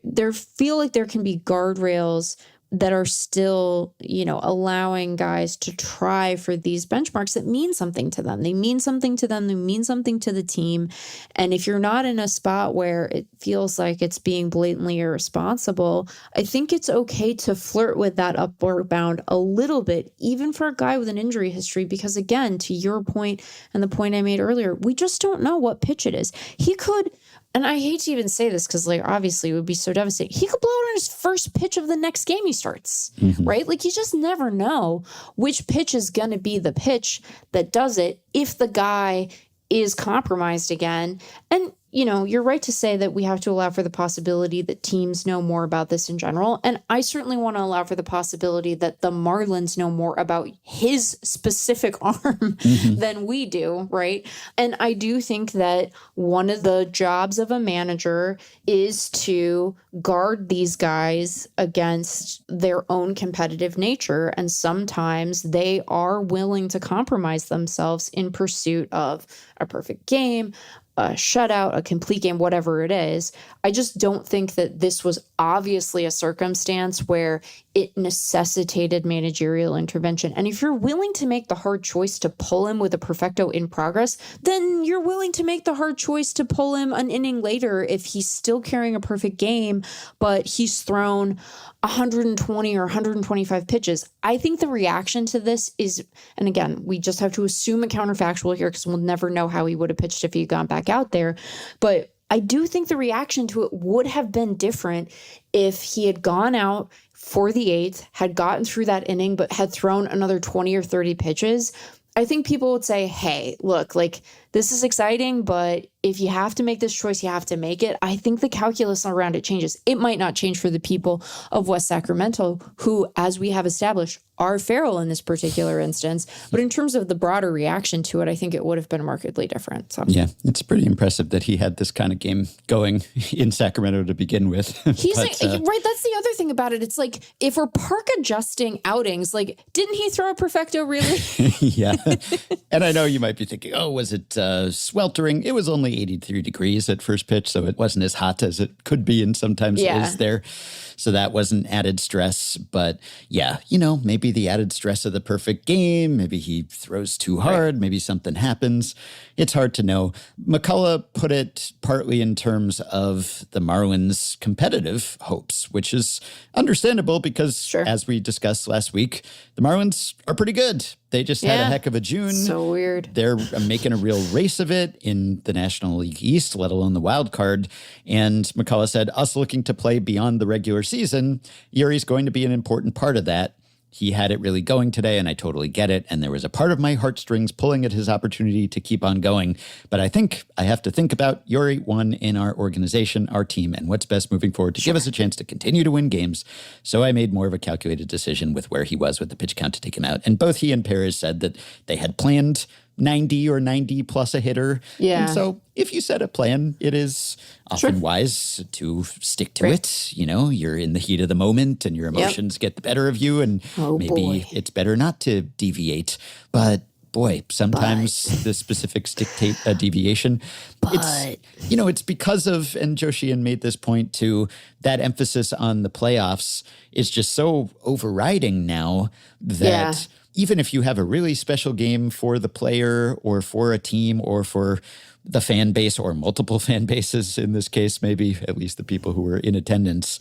There feel like there can be guardrails that are still, allowing guys to try for these benchmarks that mean something to them. They mean something to them. They mean something to the team. And if you're not in a spot where it feels like it's being blatantly irresponsible, I think it's okay to flirt with that upward bound a little bit, even for a guy with an injury history, because, again, to your point and the point I made earlier, we just don't know what pitch it is. He could, and I hate to even say this because, like, obviously it would be so devastating, he could blow it on his first pitch of the next game he starts, right? Like, you just never know which pitch is going to be the pitch that does it if the guy is compromised again. And, you're right to say that we have to allow for the possibility that teams know more about this in general. And I certainly want to allow for the possibility that the Marlins know more about his specific arm than we do, right? And I do think that one of the jobs of a manager is to guard these guys against their own competitive nature. And sometimes they are willing to compromise themselves in pursuit of a perfect game, a shutout, a complete game, whatever it is. I just don't think that this was obviously a circumstance where it necessitated managerial intervention. And if you're willing to make the hard choice to pull him with a perfecto in progress, then you're willing to make the hard choice to pull him an inning later if he's still carrying a perfect game, but he's thrown 120 or 125 pitches. I think the reaction to this is, and again, we just have to assume a counterfactual here because we'll never know how he would have pitched if he had gone back out there. But I do think the reaction to it would have been different if he had gone out for the eighth, had gotten through that inning, but had thrown another 20 or 30 pitches, I think people would say, hey, look, like, this is exciting, but if you have to make this choice, you have to make it. I think the calculus around it changes. It might not change for the people of West Sacramento, who, as we have established, are feral in this particular instance. But in terms of the broader reaction to it, I think it would have been markedly different. So. Yeah, it's pretty impressive that he had this kind of game going in Sacramento to begin with. He's right. That's the other thing about it. It's like, if we're park adjusting outings, like, didn't he throw a perfecto really? Yeah. And I know you might be thinking, oh, was it sweltering? It was only 83 degrees at first pitch, so it wasn't as hot as it could be and sometimes is there. So that wasn't added stress. But yeah, maybe the added stress of the perfect game, maybe he throws too hard, maybe something happens. It's hard to know. McCullough put it partly in terms of the Marlins' competitive hopes, which is understandable because, as we discussed last week, the Marlins are pretty good. They just had a heck of a June. So weird. They're making a real race of it in the National League East, let alone the wild card. And McCullough said, us looking to play beyond the regular season, Eury's going to be an important part of that. He had it really going today, and I totally get it. And there was a part of my heartstrings pulling at his opportunity to keep on going. But I think I have to think about Eury, one, in our organization, our team, and what's best moving forward to give us a chance to continue to win games. So I made more of a calculated decision with where he was with the pitch count to take him out. And both he and Pérez said that they had planned 90 or 90 plus a hitter. Yeah. And so if you set a plan, it is often wise to stick to it. You're in the heat of the moment and your emotions get the better of you. And maybe it's better not to deviate. But boy, sometimes the specifics dictate a deviation. It's because of, and Joshian made this point too, that emphasis on the playoffs is just so overriding now that even if you have a really special game for the player or for a team or for the fan base or multiple fan bases in this case, maybe at least the people who were in attendance,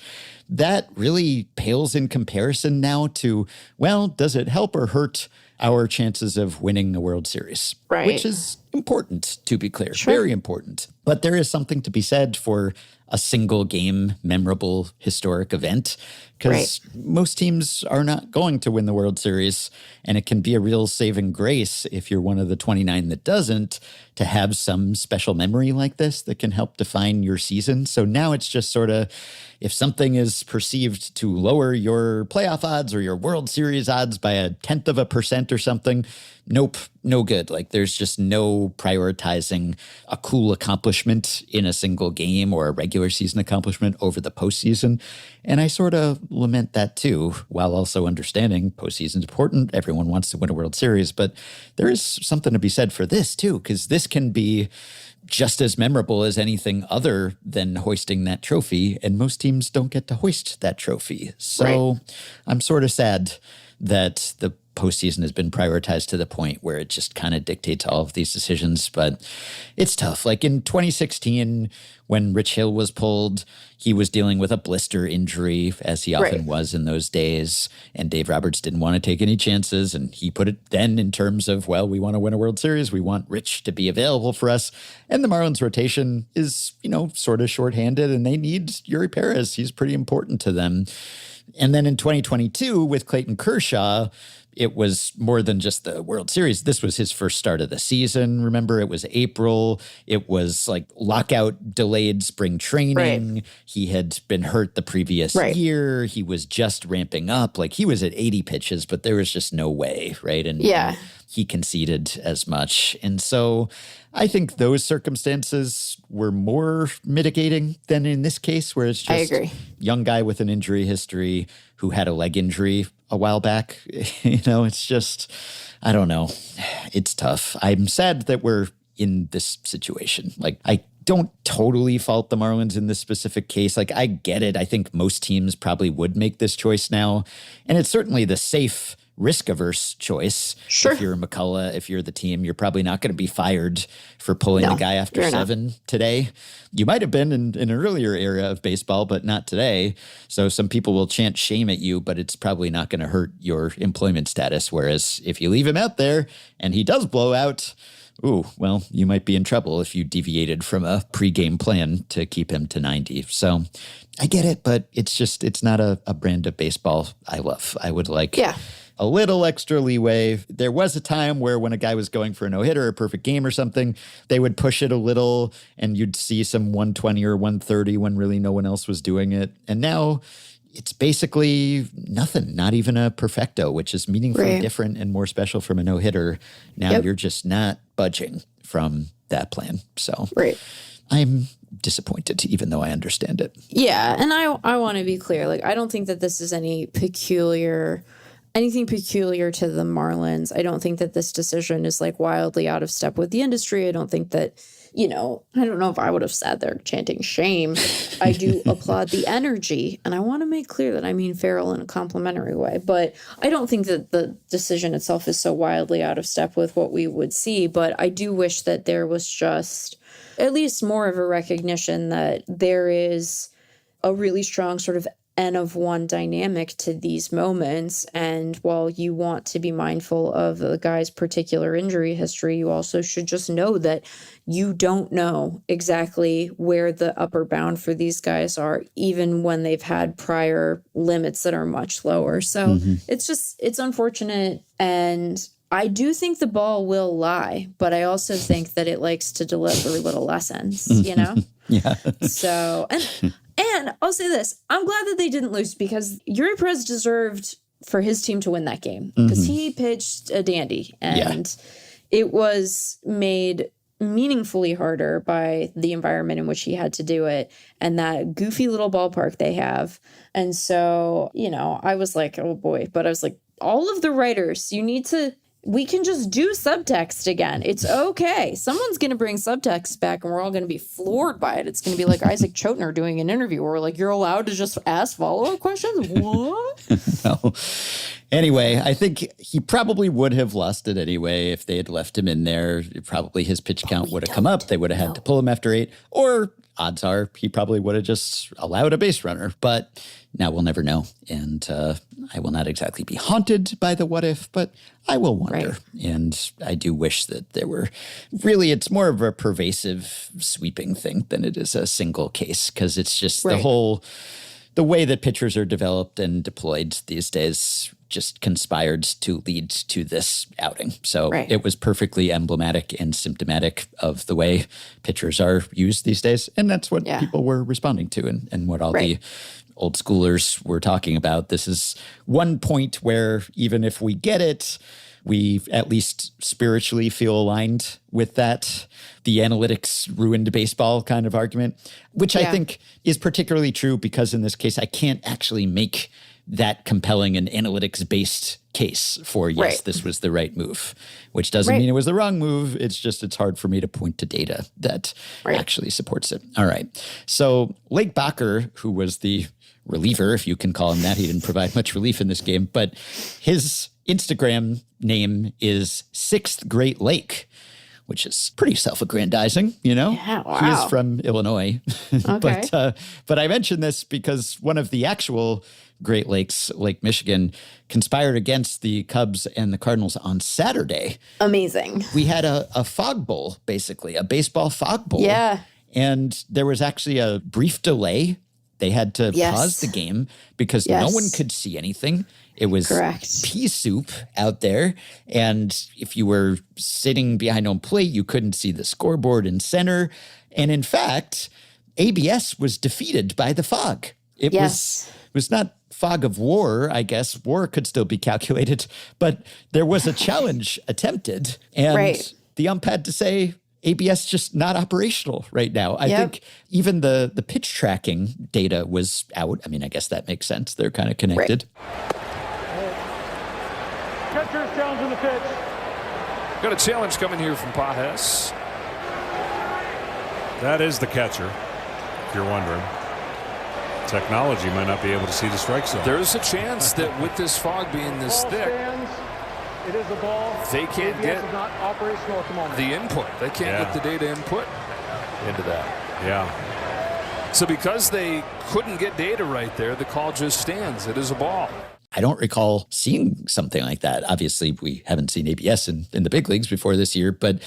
that really pales in comparison now to, well, does it help or hurt our chances of winning the World Series? Right. Which is important, to be clear. Very important. But there is something to be said for a single game, memorable, historic event, because most teams are not going to win the World Series, and it can be a real saving grace if you're one of the 29 that doesn't, to have some special memory like this that can help define your season. So now it's just sort of, if something is perceived to lower your playoff odds or your World Series odds by 0.1% or something, nope, no good. Like, there's just no prioritizing a cool accomplishment in a single game or a regular season accomplishment over the postseason. And I sort of lament that too, while also understanding postseason's important. Everyone wants to win a World Series, but there is something to be said for this too, because this can be just as memorable as anything other than hoisting that trophy. And most teams don't get to hoist that trophy. So I'm sort of sad that the postseason has been prioritized to the point where it just kind of dictates all of these decisions. But it's tough. Like in 2016, when Rich Hill was pulled, he was dealing with a blister injury, as he often was in those days. And Dave Roberts didn't want to take any chances. And he put it then in terms of, well, we want to win a World Series. We want Rich to be available for us. And the Marlins rotation is, sort of shorthanded, and they need Eury Pérez. He's pretty important to them. And then in 2022, with Clayton Kershaw, it was more than just the World Series. This was his first start of the season. Remember, it was April. It was like lockout delayed spring training. He had been hurt the previous year. He was just ramping up. Like, he was at 80 pitches, but there was just no way, right? And he conceded as much. And so I think those circumstances were more mitigating than in this case, where it's just a young guy with an injury history who had a leg injury a while back. It's just, I don't know. It's tough. I'm sad that we're in this situation. Like, I don't totally fault the Marlins in this specific case. Like, I get it. I think most teams probably would make this choice now. And it's certainly the safe, risk-averse choice. If you're McCullough, if you're the team, you're probably not going to be fired for pulling the guy after 7 today. You might have been in an earlier era of baseball, but not today. So some people will chant shame at you, but it's probably not going to hurt your employment status. Whereas if you leave him out there and he does blow out, ooh, well, you might be in trouble if you deviated from a pregame plan to keep him to 90. So I get it, but it's not a brand of baseball I love. I would like a little extra leeway. There was a time where when a guy was going for a no-hitter or a perfect game or something, they would push it a little and you'd see some 120 or 130 when really no one else was doing it. And now it's basically nothing, not even a perfecto, which is meaningfully different and more special from a no-hitter. Now you're just not budging from that plan. So I'm disappointed, even though I understand it. Yeah, and I want to be clear. Like, I don't think that this is anything peculiar to the Marlins. I don't think that this decision is like wildly out of step with the industry. I don't think that, I don't know if I would have sat there chanting shame. I do applaud the energy, and I want to make clear that I mean feral in a complimentary way. But I don't think that the decision itself is so wildly out of step with what we would see. But I do wish that there was just at least more of a recognition that there is a really strong sort of N of one dynamic to these moments. And while you want to be mindful of the guy's particular injury history, you also should just know that you don't know exactly where the upper bound for these guys are, even when they've had prior limits that are much lower. So it's unfortunate. And I do think the ball will lie, but I also think that it likes to deliver little lessons, Yeah. So, and I'll say this, I'm glad that they didn't lose because Eury Pérez deserved for his team to win that game because he pitched a dandy and it was made meaningfully harder by the environment in which he had to do it and that goofy little ballpark they have. And so, I was like, oh boy, but I was like, all of the writers, we can just do subtext again. It's okay. Someone's going to bring subtext back and we're all going to be floored by it. It's going to be like Isaac Chotiner doing an interview where we're like, you're allowed to just ask follow-up questions? What? No. Anyway, I think he probably would have lost it anyway if they had left him in there. Probably his pitch count would have come up. They would have had to pull him after 8. Or odds are he probably would have just allowed a base runner. But now we'll never know. And I will not exactly be haunted by the what if, but I will wonder. And I do wish that there were really, it's more of a pervasive sweeping thing than it is a single case because it's just the way that pitchers are developed and deployed these days just conspired to lead to this outing. So it was perfectly emblematic and symptomatic of the way pitchers are used these days. And that's what people were responding to and what all the old schoolers were talking about. This is one point where even if we get it, we at least spiritually feel aligned with that. The analytics ruined baseball kind of argument, which I think is particularly true because in this case, I can't actually make that compelling an analytics-based case for, yes, this was the right move, which doesn't mean it was the wrong move. It's just it's hard for me to point to data that actually supports it. All right. So Lake Bacher, who was the reliever, if you can call him that, he didn't provide much relief in this game, but his Instagram name is Sixth Great Lake, which is pretty self-aggrandizing, Yeah, wow. He is from Illinois. But I mentioned this because one of the actual Great Lakes, Lake Michigan, conspired against the Cubs and the Cardinals on Saturday. Amazing. We had a fog bowl, basically, a baseball fog bowl. Yeah. And there was actually a brief delay. They had to pause the game because no one could see anything. It was pea soup out there. And if you were sitting behind home plate, you couldn't see the scoreboard in center. And in fact, ABS was defeated by the fog. It was not fog of war, I guess. War could still be calculated. But there was a challenge attempted. And the ump had to say, ABS just not operational right now. I think even the pitch tracking data was out. I mean, I guess that makes sense. They're kind of connected. Catcher's challenging the pitch. Got a challenge coming here from Pajes. That is the catcher, if you're wondering. Technology might not be able to see the strike zone. There's a chance that with this fog being this thick, it is a ball. They can't get not operational at the moment. The input. They can't get the data input into that. Yeah. So because they couldn't get data right there, the call just stands. It is a ball. I don't recall seeing something like that. Obviously, we haven't seen ABS in the big leagues before this year, but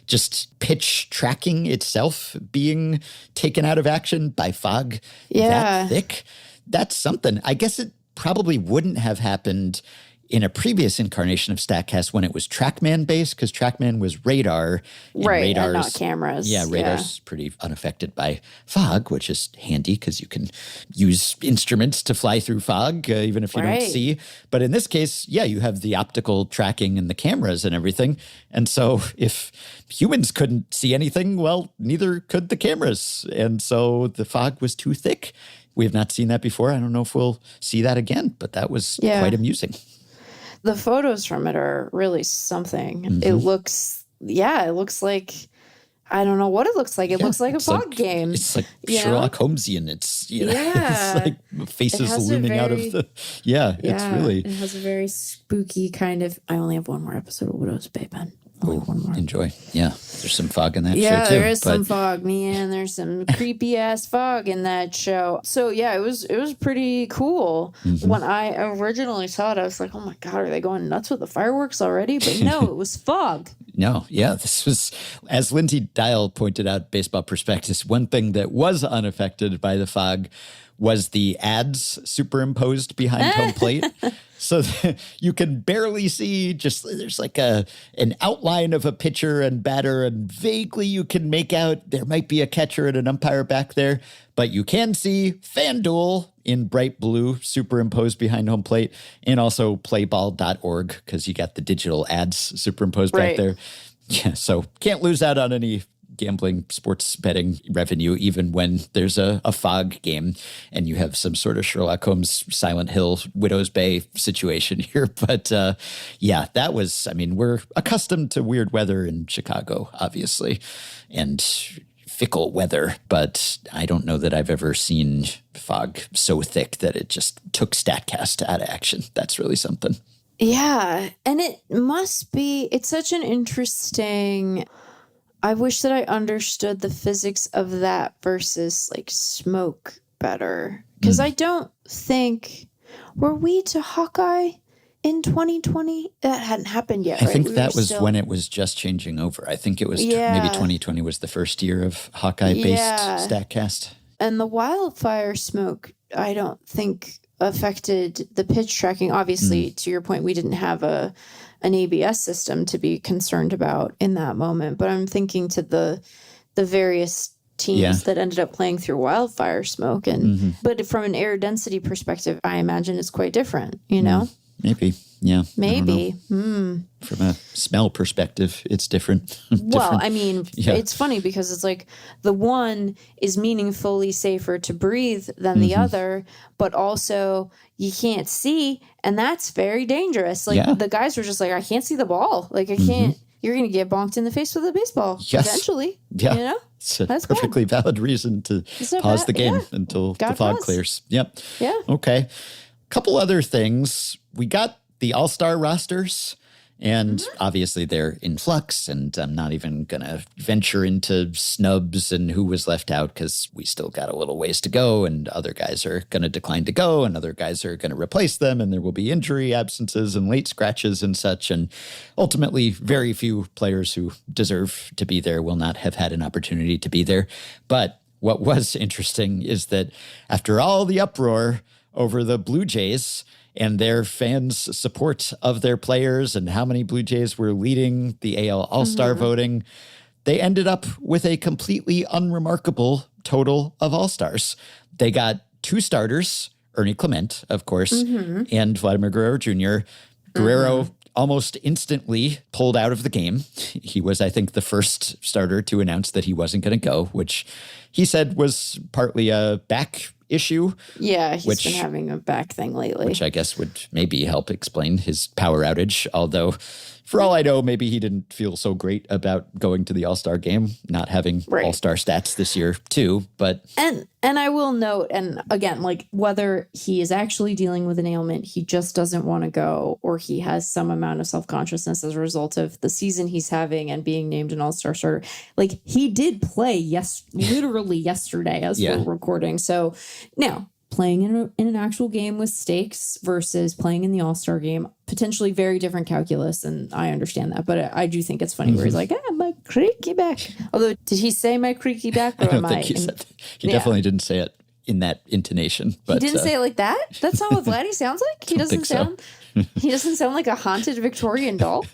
just pitch tracking itself being taken out of action by fog that thick, that's something. I guess it probably wouldn't have happened in a previous incarnation of StatCast when it was TrackMan based, because TrackMan was radar. And not cameras. Yeah, radar's pretty unaffected by fog, which is handy because you can use instruments to fly through fog, even if you don't see. But in this case, you have the optical tracking and the cameras and everything. And so if humans couldn't see anything, well, neither could the cameras. And so the fog was too thick. We have not seen that before. I don't know if we'll see that again, but that was quite amusing. The photos from it are really something. Mm-hmm. It looks like, I don't know what it looks like. It looks like a fog game. It's like Sherlock Holmesian. It's, it's like faces looming out of the, it's really. It has a very spooky kind of, I only have one more episode of Widow's Bay, Ben. One more. Enjoy. Yeah. There's some fog in that show too. Yeah, there is some fog, man. There's some creepy ass fog in that show. So it was pretty cool. Mm-hmm. When I originally saw it, I was like, oh my God, are they going nuts with the fireworks already? But no, it was fog. No, this was, as Lindsay Dial pointed out, Baseball Prospectus, one thing that was unaffected by the fog was the ads superimposed behind home plate. So you can barely see, there's like an outline of a pitcher and batter, and vaguely you can make out there might be a catcher and an umpire back there, but you can see FanDuel in bright blue superimposed behind home plate, and also playball.org because you got the digital ads superimposed back there. Yeah, so can't lose out on any gambling, sports betting revenue, even when there's a fog game and you have some sort of Sherlock Holmes, Silent Hill, Widow's Bay situation here. But that was, we're accustomed to weird weather in Chicago, obviously, and fickle weather, but I don't know that I've ever seen fog so thick that it just took StatCast out of action. That's really something. Yeah, and it's such an interesting... I wish that I understood the physics of that versus like smoke better. Because I don't think, were we to Hawkeye in 2020? That hadn't happened yet, I think that was when it was just changing over. I think it was maybe 2020 was the first year of Hawkeye-based StatCast. And the wildfire smoke, I don't think affected the pitch tracking. Obviously, to your point, we didn't have an ABS system to be concerned about in that moment. But I'm thinking to the various teams that ended up playing through wildfire smoke. And but from an air density perspective, I imagine it's quite different, you know? Maybe. Yeah. Maybe. From a smell perspective, it's different. Well, it's funny because it's like the one is meaningfully safer to breathe than the other, but also you can't see, and that's very dangerous. Like the guys were just like, I can't see the ball. Like I can't, you're going to get bonked in the face with a baseball eventually. Yeah. You know? It's a perfectly valid reason to pause the game until the fog clears. Yep. Yeah. Okay. Couple other things. We got the all-star rosters, and obviously they're in flux, and I'm not even going to venture into snubs and who was left out because we still got a little ways to go, and other guys are going to decline to go, and other guys are going to replace them, and there will be injury absences and late scratches and such, and ultimately very few players who deserve to be there will not have had an opportunity to be there. But what was interesting is that after all the uproar over the Blue Jays and their fans' support of their players and how many Blue Jays were leading the AL All-Star voting, they ended up with a completely unremarkable total of All-Stars. They got 2 starters, Ernie Clement, of course, and Vladimir Guerrero Jr. Guerrero almost instantly pulled out of the game. He was, I think, the first starter to announce that he wasn't going to go, which he said was partly a back issue. Yeah, he's been having a back thing lately. Which I guess would maybe help explain his power outage, although for all I know, maybe he didn't feel so great about going to the All-Star game, not having All-Star stats this year too. But and I will note, and again, like whether he is actually dealing with an ailment, he just doesn't want to go, or he has some amount of self-consciousness as a result of the season he's having and being named an All-Star starter. Like he did play literally yesterday as we're recording. So now playing in an actual game with stakes versus playing in the All-Star game, potentially very different calculus, and I understand that. But I do think it's funny where he's like, my creaky back. Although, did he say my creaky back? Or I don't think he said. He definitely didn't say it in that intonation. But he didn't say it like that? That's not what Vladdy sounds like? He doesn't sound... He doesn't sound like a haunted Victorian doll.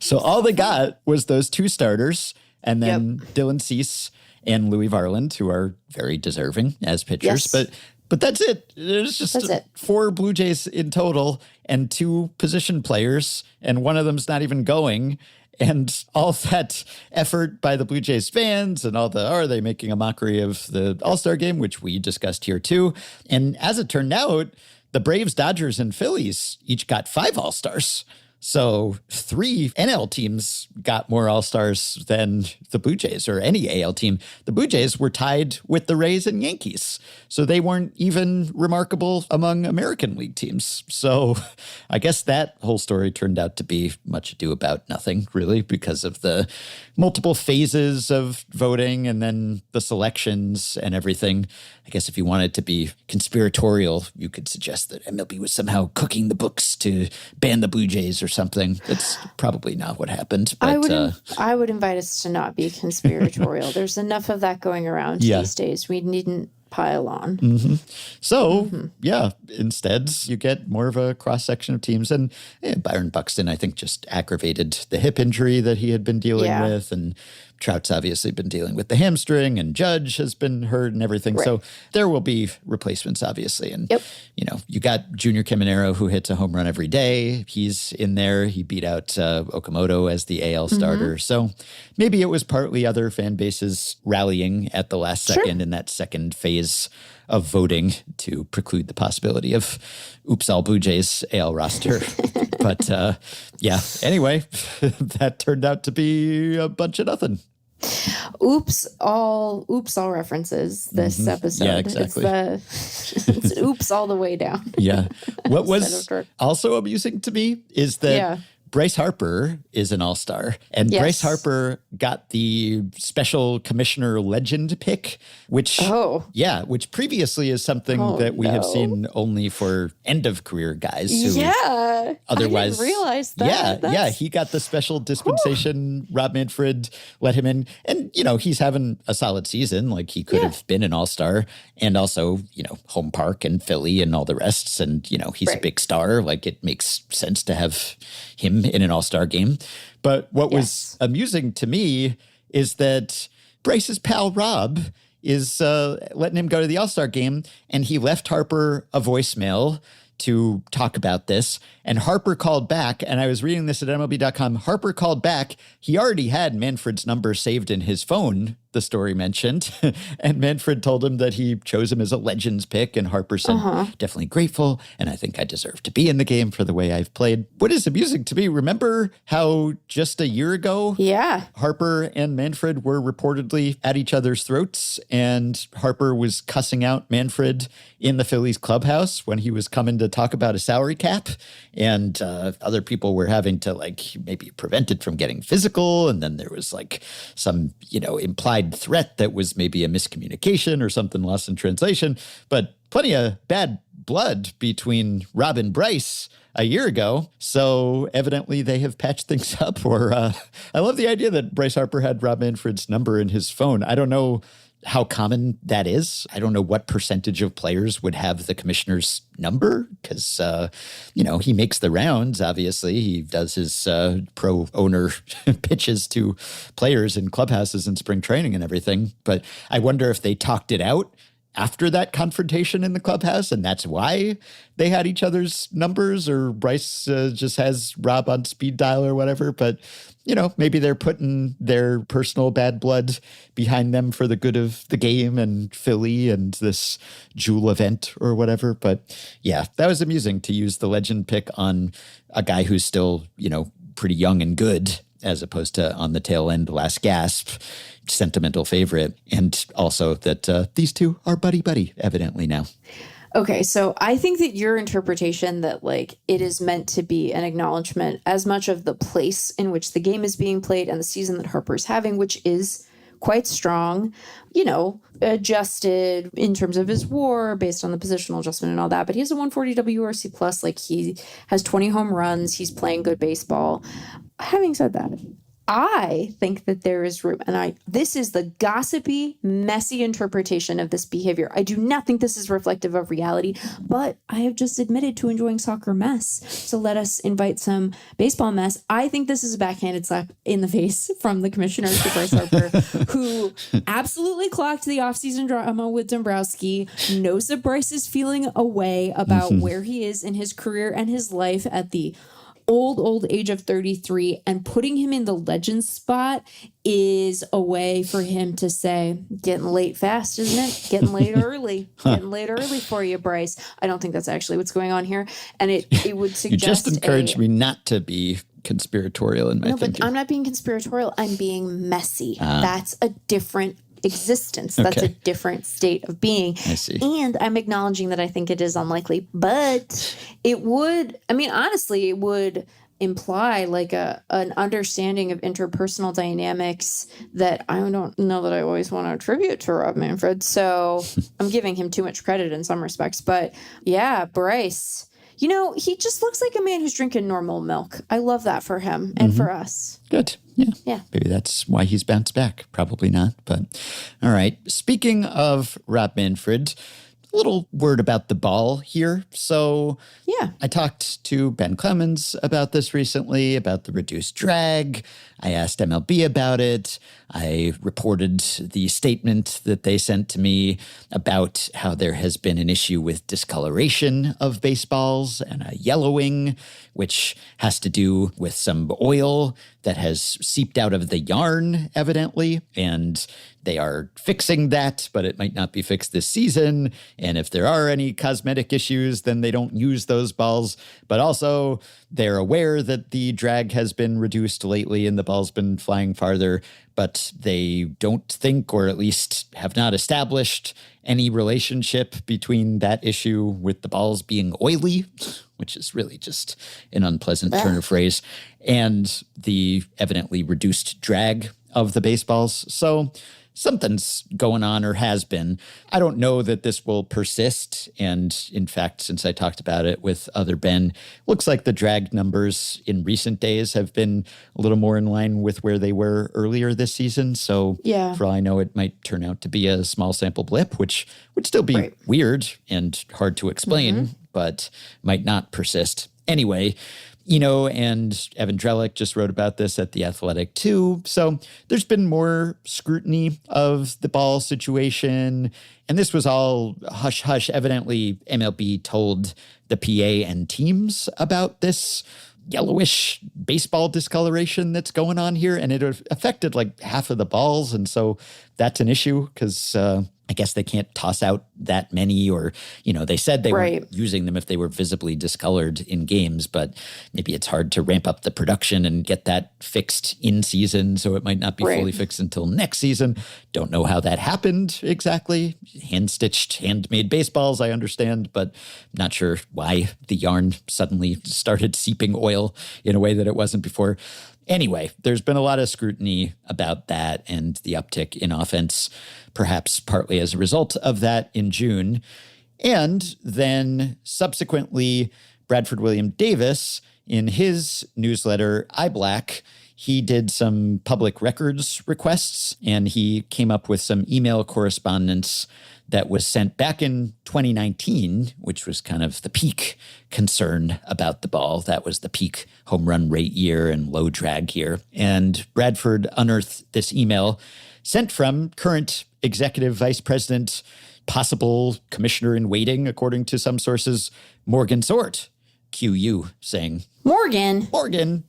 So all they got was those two starters, and then Dylan Cease and Louis Varland, who are very deserving as pitchers. Yes. But that's it. There's just 4 Blue Jays in total and 2 position players, and one of them's not even going. And all that effort by the Blue Jays fans and all the, are they making a mockery of the All-Star game, which we discussed here too. And as it turned out, the Braves, Dodgers, and Phillies each got 5 All-Stars. So 3 NL teams got more All-Stars than the Blue Jays or any AL team. The Blue Jays were tied with the Rays and Yankees. So they weren't even remarkable among American League teams. So I guess that whole story turned out to be much ado about nothing, really, because of the multiple phases of voting and then the selections and everything. I guess if you wanted to be conspiratorial, you could suggest that MLB was somehow cooking the books to ban the Blue Jays or something. That's probably not what happened. But I would invite us to not be conspiratorial. There's enough of that going around these days. We needn't pile on. So, instead you get more of a cross-section of teams. And Byron Buxton, I think, just aggravated the hip injury that he had been dealing with. And Trout's obviously been dealing with the hamstring, and Judge has been hurt and everything. Right. So there will be replacements, obviously. And, you got Junior Caminero, who hits a home run every day. He's in there. He beat out Okamoto as the AL starter. So maybe it was partly other fan bases rallying at the last second in that second phase of voting to preclude the possibility of oops, all Blue Jays AL roster. But anyway, that turned out to be a bunch of nothing. Oops all references this episode. Yeah, exactly. It's oops all the way down. Yeah. What was also amusing to me is that Bryce Harper is an all-star, and Bryce Harper got the special commissioner legend pick, which previously is something that we have seen only for end-of-career guys. Who otherwise, I didn't realize that. He got the special dispensation. Rob Manfred let him in, and he's having a solid season. Like, he could have been an all-star, and also home park and Philly and all the rest, and he's a big star. Like, it makes sense to have him in an all-star game. But what was amusing to me is that Bryce's pal Rob is letting him go to the all-star game, and he left Harper a voicemail to talk about this. And Harper called back, and I was reading this at MLB.com. Harper called back. He already had Manfred's number saved in his phone, the story mentioned. And Manfred told him that he chose him as a Legends pick. And Harper said, definitely grateful. And I think I deserve to be in the game for the way I've played. What is amusing to me, remember how just a year ago, Harper and Manfred were reportedly at each other's throats, and Harper was cussing out Manfred in the Phillies clubhouse when he was coming to talk about a salary cap. And other people were having to maybe prevent it from getting physical. And then there was some, implied threat that was maybe a miscommunication or something lost in translation. But plenty of bad blood between Rob and Bryce a year ago. So evidently they have patched things up. Or I love the idea that Bryce Harper had Rob Manfred's number in his phone. I don't know how common that is. I don't know what percentage of players would have the commissioner's number because, he makes the rounds, obviously. He does his pro owner pitches to players in clubhouses and spring training and everything. But I wonder if they talked it out after that confrontation in the clubhouse, and that's why they had each other's numbers, or Bryce just has Rob on speed dial or whatever. But, maybe they're putting their personal bad blood behind them for the good of the game and Philly and this Jewel event or whatever. But yeah, that was amusing to use the legend pick on a guy who's still, pretty young and good, as opposed to on the tail end, last gasp, sentimental favorite. And also that these two are buddy-buddy, evidently now. Okay, so I think that your interpretation that it is meant to be an acknowledgement as much of the place in which the game is being played and the season that Harper's having, which is quite strong, adjusted in terms of his WAR based on the positional adjustment and all that. But he has a 140 WRC plus. Like, he has 20 home runs. He's playing good baseball. Having said that, I think that there is room, and this is the gossipy, messy interpretation of this behavior. I do not think this is reflective of reality, but I have just admitted to enjoying soccer mess. So let us invite some baseball mess. I think this is a backhanded slap in the face from the commissioner to Bryce Harper, who absolutely clocked the offseason drama with Dombrowski, knows that Bryce is feeling a way about where he is in his career and his life at the old age of 33, and putting him in the legend spot is a way for him to say, getting late fast, isn't it? Getting late early. Getting late early for you, Bryce. I don't think that's actually what's going on here. And it would suggest... You just encouraged me not to be conspiratorial in my thinking. No, but I'm not being conspiratorial. I'm being messy. That's a different existence. That's a different state of being. I see. And I'm acknowledging that I think it is unlikely, but it would, honestly, it would imply like an understanding of interpersonal dynamics that I don't know that I always want to attribute to Rob Manfred. So I'm giving him too much credit in some respects. But yeah, Bryce, he just looks like a man who's drinking normal milk. I love that for him and for us. Good. Yeah. Maybe that's why he's bounced back. Probably not. But all right. Speaking of Rob Manfred, a little word about the ball here. So I talked to Ben Clemens about this recently, about the reduced drag. I asked MLB about it. I reported the statement that they sent to me about how there has been an issue with discoloration of baseballs and a yellowing, which has to do with some oil that has seeped out of the yarn, evidently, and they are fixing that, but it might not be fixed this season. And if there are any cosmetic issues, then they don't use those balls. But also, they're aware that the drag has been reduced lately and the ball's been flying farther, but they don't think, or at least have not established, any relationship between that issue with the balls being oily, which is really just an unpleasant turn of phrase, and the evidently reduced drag of the baseballs. So something's going on, or has been. I don't know that this will persist. And in fact, since I talked about it with other Ben, looks like the drag numbers in recent days have been a little more in line with where they were earlier this season. So for all I know, it might turn out to be a small sample blip, which would still be weird and hard to explain, but might not persist. Anyway, and Evan Drellick just wrote about this at The Athletic too. So there's been more scrutiny of the ball situation. And this was all hush-hush. Evidently, MLB told the PA and teams about this yellowish baseball discoloration that's going on here. And it affected like half of the balls. And so that's an issue because I guess they can't toss out that many, or, they said they weren't using them if they were visibly discolored in games, but maybe it's hard to ramp up the production and get that fixed in season. So it might not be fully fixed until next season. Don't know how that happened exactly. Hand-stitched, handmade baseballs, I understand, but not sure why the yarn suddenly started seeping oil in a way that it wasn't before. Anyway, there's been a lot of scrutiny about that and the uptick in offense, perhaps partly as a result of that in June. And then subsequently, Bradford William Davis, in his newsletter, iBlack, he did some public records requests, and he came up with some email correspondence that was sent back in 2019, which was kind of the peak concern about the ball. That was the peak home run rate year and low drag year. And Bradford unearthed this email sent from current executive vice president, possible commissioner in waiting, according to some sources, Morgan Sort, QU, saying, Morgan.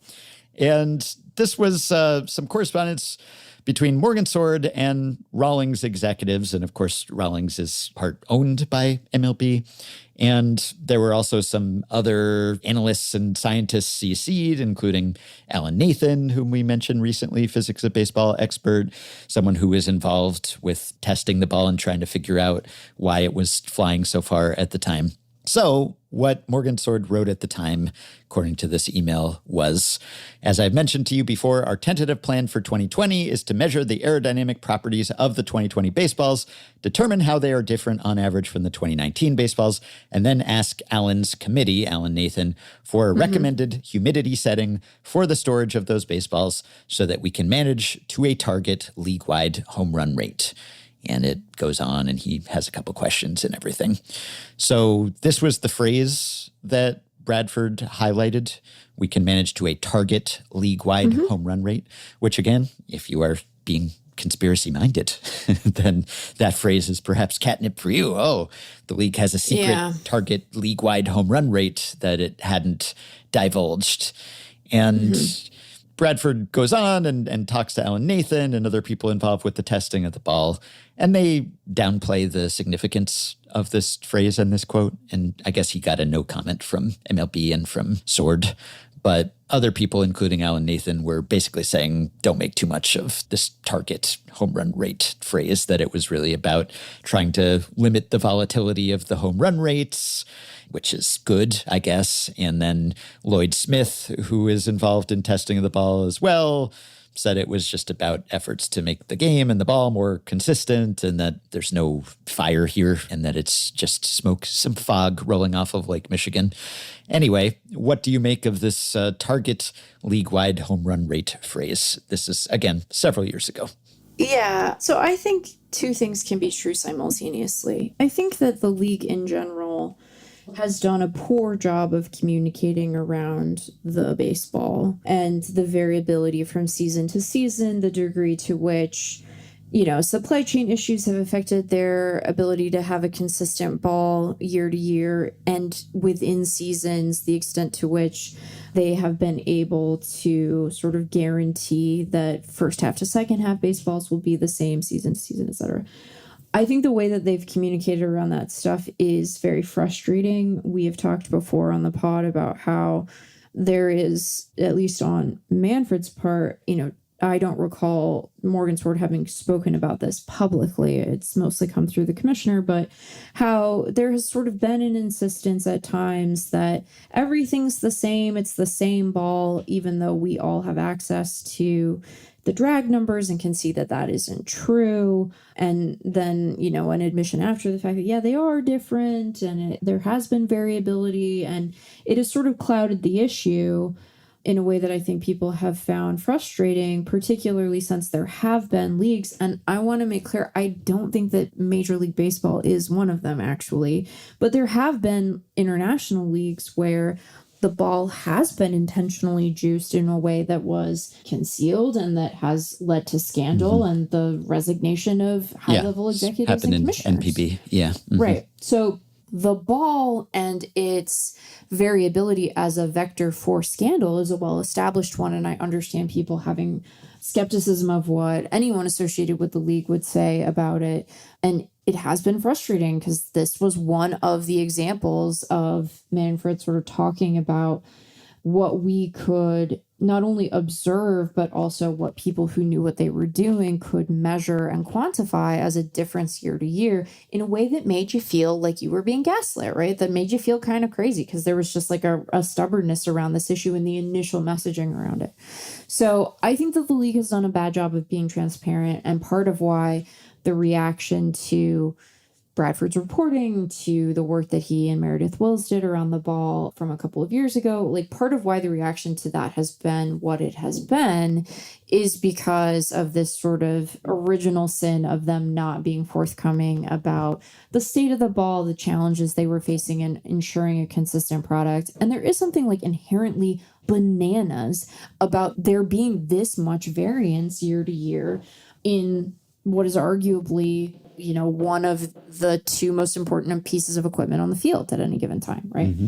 And this was some correspondence between Morgan Sword and Rawlings executives. And of course, Rawlings is part owned by MLB. And there were also some other analysts and scientists CC'd, including Alan Nathan, whom we mentioned recently, physics of baseball expert, someone who was involved with testing the ball and trying to figure out why it was flying so far at the time. So what Morgan Sword wrote at the time, according to this email, was, as I've mentioned to you before, our tentative plan for 2020 is to measure the aerodynamic properties of the 2020 baseballs, determine how they are different on average from the 2019 baseballs, and then ask Alan's committee, Alan Nathan, for a recommended humidity setting for the storage of those baseballs so that we can manage to a target league-wide home run rate. And it goes on, and he has a couple questions and everything. So this was the phrase that Bradford highlighted. We can manage to a target league-wide home run rate, which again, if you are being conspiracy-minded, then that phrase is perhaps catnip for you. Oh, the league has a secret target league-wide home run rate that it hadn't divulged. And Bradford goes on and talks to Alan Nathan and other people involved with the testing of the ball, and they downplay the significance of this phrase and this quote. And I guess he got a no comment from MLB and from Sword. But other people, including Alan Nathan, were basically saying, don't make too much of this target home run rate phrase, that it was really about trying to limit the volatility of the home run rates, which is good, I guess. And then Lloyd Smith, who is involved in testing of the ball as well, said it was just about efforts to make the game and the ball more consistent, and that there's no fire here, and that it's just smoke, some fog rolling off of Lake Michigan. Anyway, what do you make of this target league-wide home run rate phrase? This is, again, several years ago. Yeah, so I think two things can be true simultaneously. I think that the league in general has done a poor job of communicating around the baseball and the variability from season to season, the degree to which, supply chain issues have affected their ability to have a consistent ball year to year, and within seasons, the extent to which they have been able to sort of guarantee that first half to second half baseballs will be the same season to season, et cetera. I think the way that they've communicated around that stuff is very frustrating. We have talked before on the pod about how there is, at least on Manfred's part, I don't recall Morgan Sword having spoken about this publicly. It's mostly come through the commissioner, but how there has sort of been an insistence at times that everything's the same. It's the same ball, even though we all have access to the drag numbers and can see that that isn't true. And then, an admission after the fact that, they are different and there has been variability, and it has sort of clouded the issue in a way that I think people have found frustrating, particularly since there have been leagues. And I want to make clear, I don't think that Major League Baseball is one of them, actually. But there have been international leagues where the ball has been intentionally juiced in a way that was concealed and that has led to scandal and the resignation of high-level executives and commissioners. NPB, yeah. Mm-hmm. Right. So the ball and its variability as a vector for scandal is a well-established one, and I understand people having skepticism of what anyone associated with the league would say about it. And it has been frustrating because this was one of the examples of Manfred sort of talking about what we could not only observe, but also what people who knew what they were doing could measure and quantify as a difference year to year in a way that made you feel like you were being gaslit, right? That made you feel kind of crazy because there was just like a stubbornness around this issue and the initial messaging around it. So I think that the league has done a bad job of being transparent, and part of why the reaction to Bradford's reporting, to the work that he and Meredith Wills did around the ball from a couple of years ago, like part of why the reaction to that has been what it has been is because of this sort of original sin of them not being forthcoming about the state of the ball, the challenges they were facing in ensuring a consistent product. And there is something like inherently bananas about there being this much variance year to year in what is arguably, one of the two most important pieces of equipment on the field at any given time, right? Mm-hmm.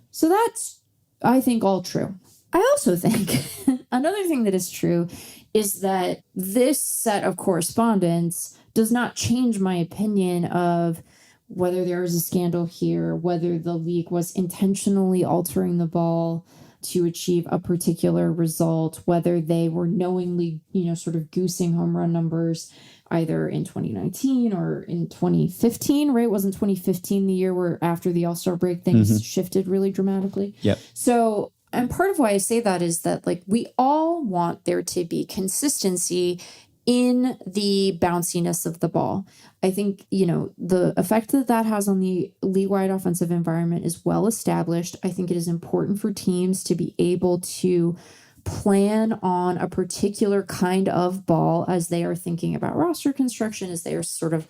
So that's, I think, all true. I also think another thing that is true is that this set of correspondence does not change my opinion of whether there is a scandal here, whether the league was intentionally altering the ball, to achieve a particular result, whether they were knowingly, sort of goosing home run numbers either in 2019 or in 2015, right? Wasn't 2015 the year where after the All-Star break things shifted really dramatically? Yep. So, and part of why I say that is that like we all want there to be consistency in the bounciness of the ball. I think, the effect that has on the league-wide offensive environment is well established. I think it is important for teams to be able to plan on a particular kind of ball as they are thinking about roster construction, as they are sort of,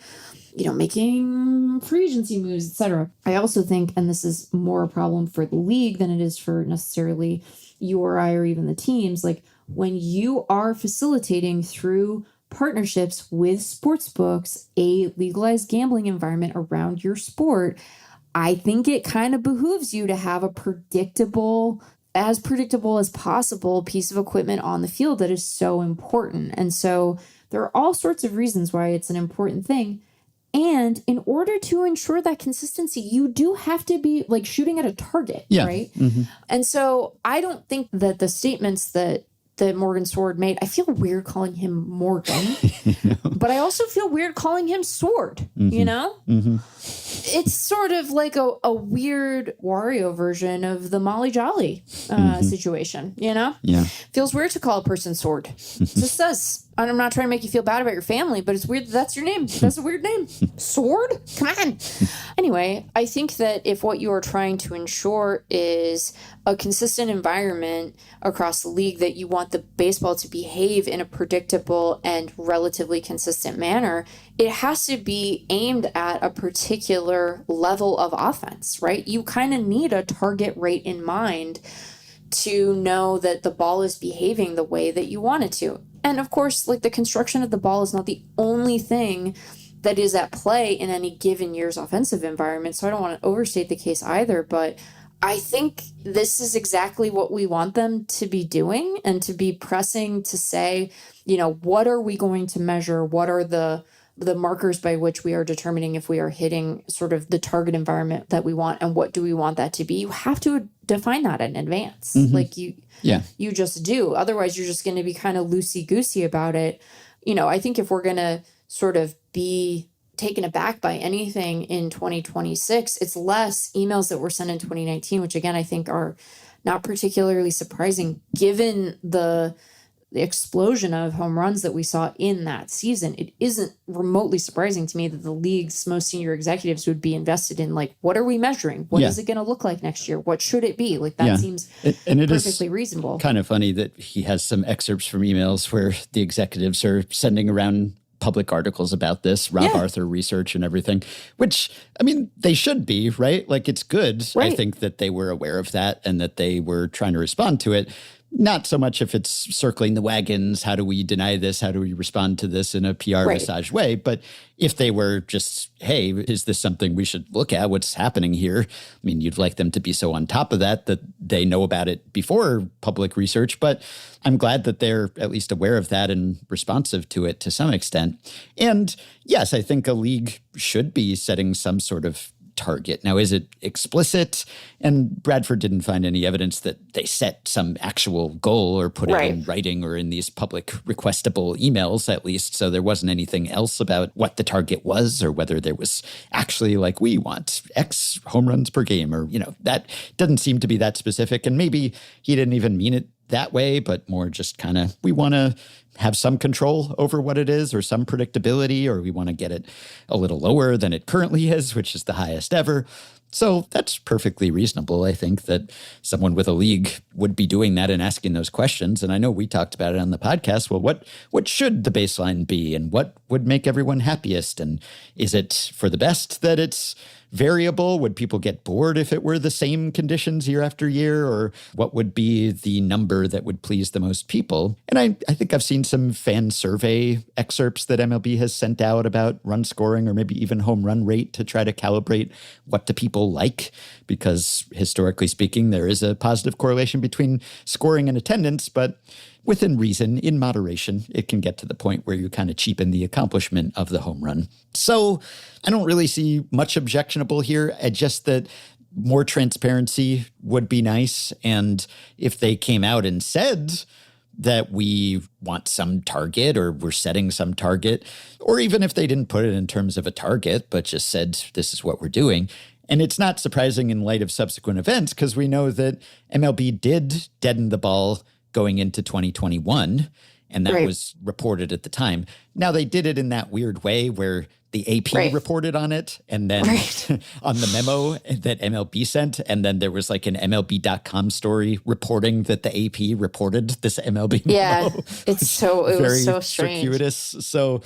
making free agency moves, etc. I also think, and this is more a problem for the league than it is for necessarily you or I or even the teams, like when you are facilitating through partnerships with sports books a legalized gambling environment around your sport, I think it kind of behooves you to have a predictable as possible piece of equipment on the field that is so important. And so there are all sorts of reasons why it's an important thing. And in order to ensure that consistency, you do have to be like shooting at a target, right? And so I don't think that the statements that Morgan Sword made, I feel weird calling him Morgan, but I also feel weird calling him Sword, It's sort of like a weird Wario version of the Molly Jolly situation, Yeah. Feels weird to call a person Sword. It just does. I'm not trying to make you feel bad about your family, but it's weird that's your name. That's a weird name. Sword? Come on. Anyway, I think that if what you are trying to ensure is a consistent environment across the league, that you want the baseball to behave in a predictable and relatively consistent manner, it has to be aimed at a particular level of offense, right? You kind of need a target rate in mind to know that the ball is behaving the way that you want it to. And of course, like the construction of the ball is not the only thing that is at play in any given year's offensive environment. So I don't want to overstate the case either, but I think this is exactly what we want them to be doing and to be pressing to say, what are we going to measure? What are the markers by which we are determining if we are hitting sort of the target environment that we want, and what do we want that to be? You have to define that in advance. Like you just do. Otherwise, you're just going to be kind of loosey-goosey about it. I think if we're going to sort of be taken aback by anything in 2026, it's less emails that were sent in 2019, which again, I think are not particularly surprising given the explosion of home runs that we saw in that season. It isn't remotely surprising to me that the league's most senior executives would be invested in, like, what are we measuring? What is it going to look like next year? What should it be? Like, that seems perfectly reasonable. Kind of funny that he has some excerpts from emails where the executives are sending around public articles about this, Rob Arthur research and everything, which, I mean, they should be, right? Like, it's good. Right. I think that they were aware of that and that they were trying to respond to it. Not so much if it's circling the wagons, how do we deny this? How do we respond to this in a PR massage way? But if they were just, hey, is this something we should look at? What's happening here? I mean, you'd like them to be so on top of that they know about it before public research. But I'm glad that they're at least aware of that and responsive to it to some extent. And yes, I think a league should be setting some sort of target. Now, is it explicit? And Bradford didn't find any evidence that they set some actual goal or put it in writing or in these public requestable emails, at least. So there wasn't anything else about what the target was or whether there was actually like, we want X home runs per game, or, that doesn't seem to be that specific. And maybe he didn't even mean it that way, but more just kind of, we want to have some control over what it is or some predictability, or we want to get it a little lower than it currently is, which is the highest ever. So that's perfectly reasonable. I think that someone with a league would be doing that and asking those questions. And I know we talked about it on the podcast. Well, what should the baseline be, and what would make everyone happiest? And is it for the best that it's variable? Would people get bored if it were the same conditions year after year? Or what would be the number that would please the most people? And I think I've seen some fan survey excerpts that MLB has sent out about run scoring or maybe even home run rate to try to calibrate what do people like, because historically speaking, there is a positive correlation between scoring and attendance, but within reason, in moderation, it can get to the point where you kind of cheapen the accomplishment of the home run. So I don't really see much objectionable here. Just that more transparency would be nice. And if they came out and said that we want some target or we're setting some target, or even if they didn't put it in terms of a target, but just said, this is what we're doing. And it's not surprising in light of subsequent events, because we know that MLB did deaden the ball going into 2021, and that was reported at the time. Now, they did it in that weird way where the AP reported on it, and then on the memo that MLB sent, and then there was like an MLB.com story reporting that the AP reported this MLB memo. Yeah, it was so strange. Circuitous. So,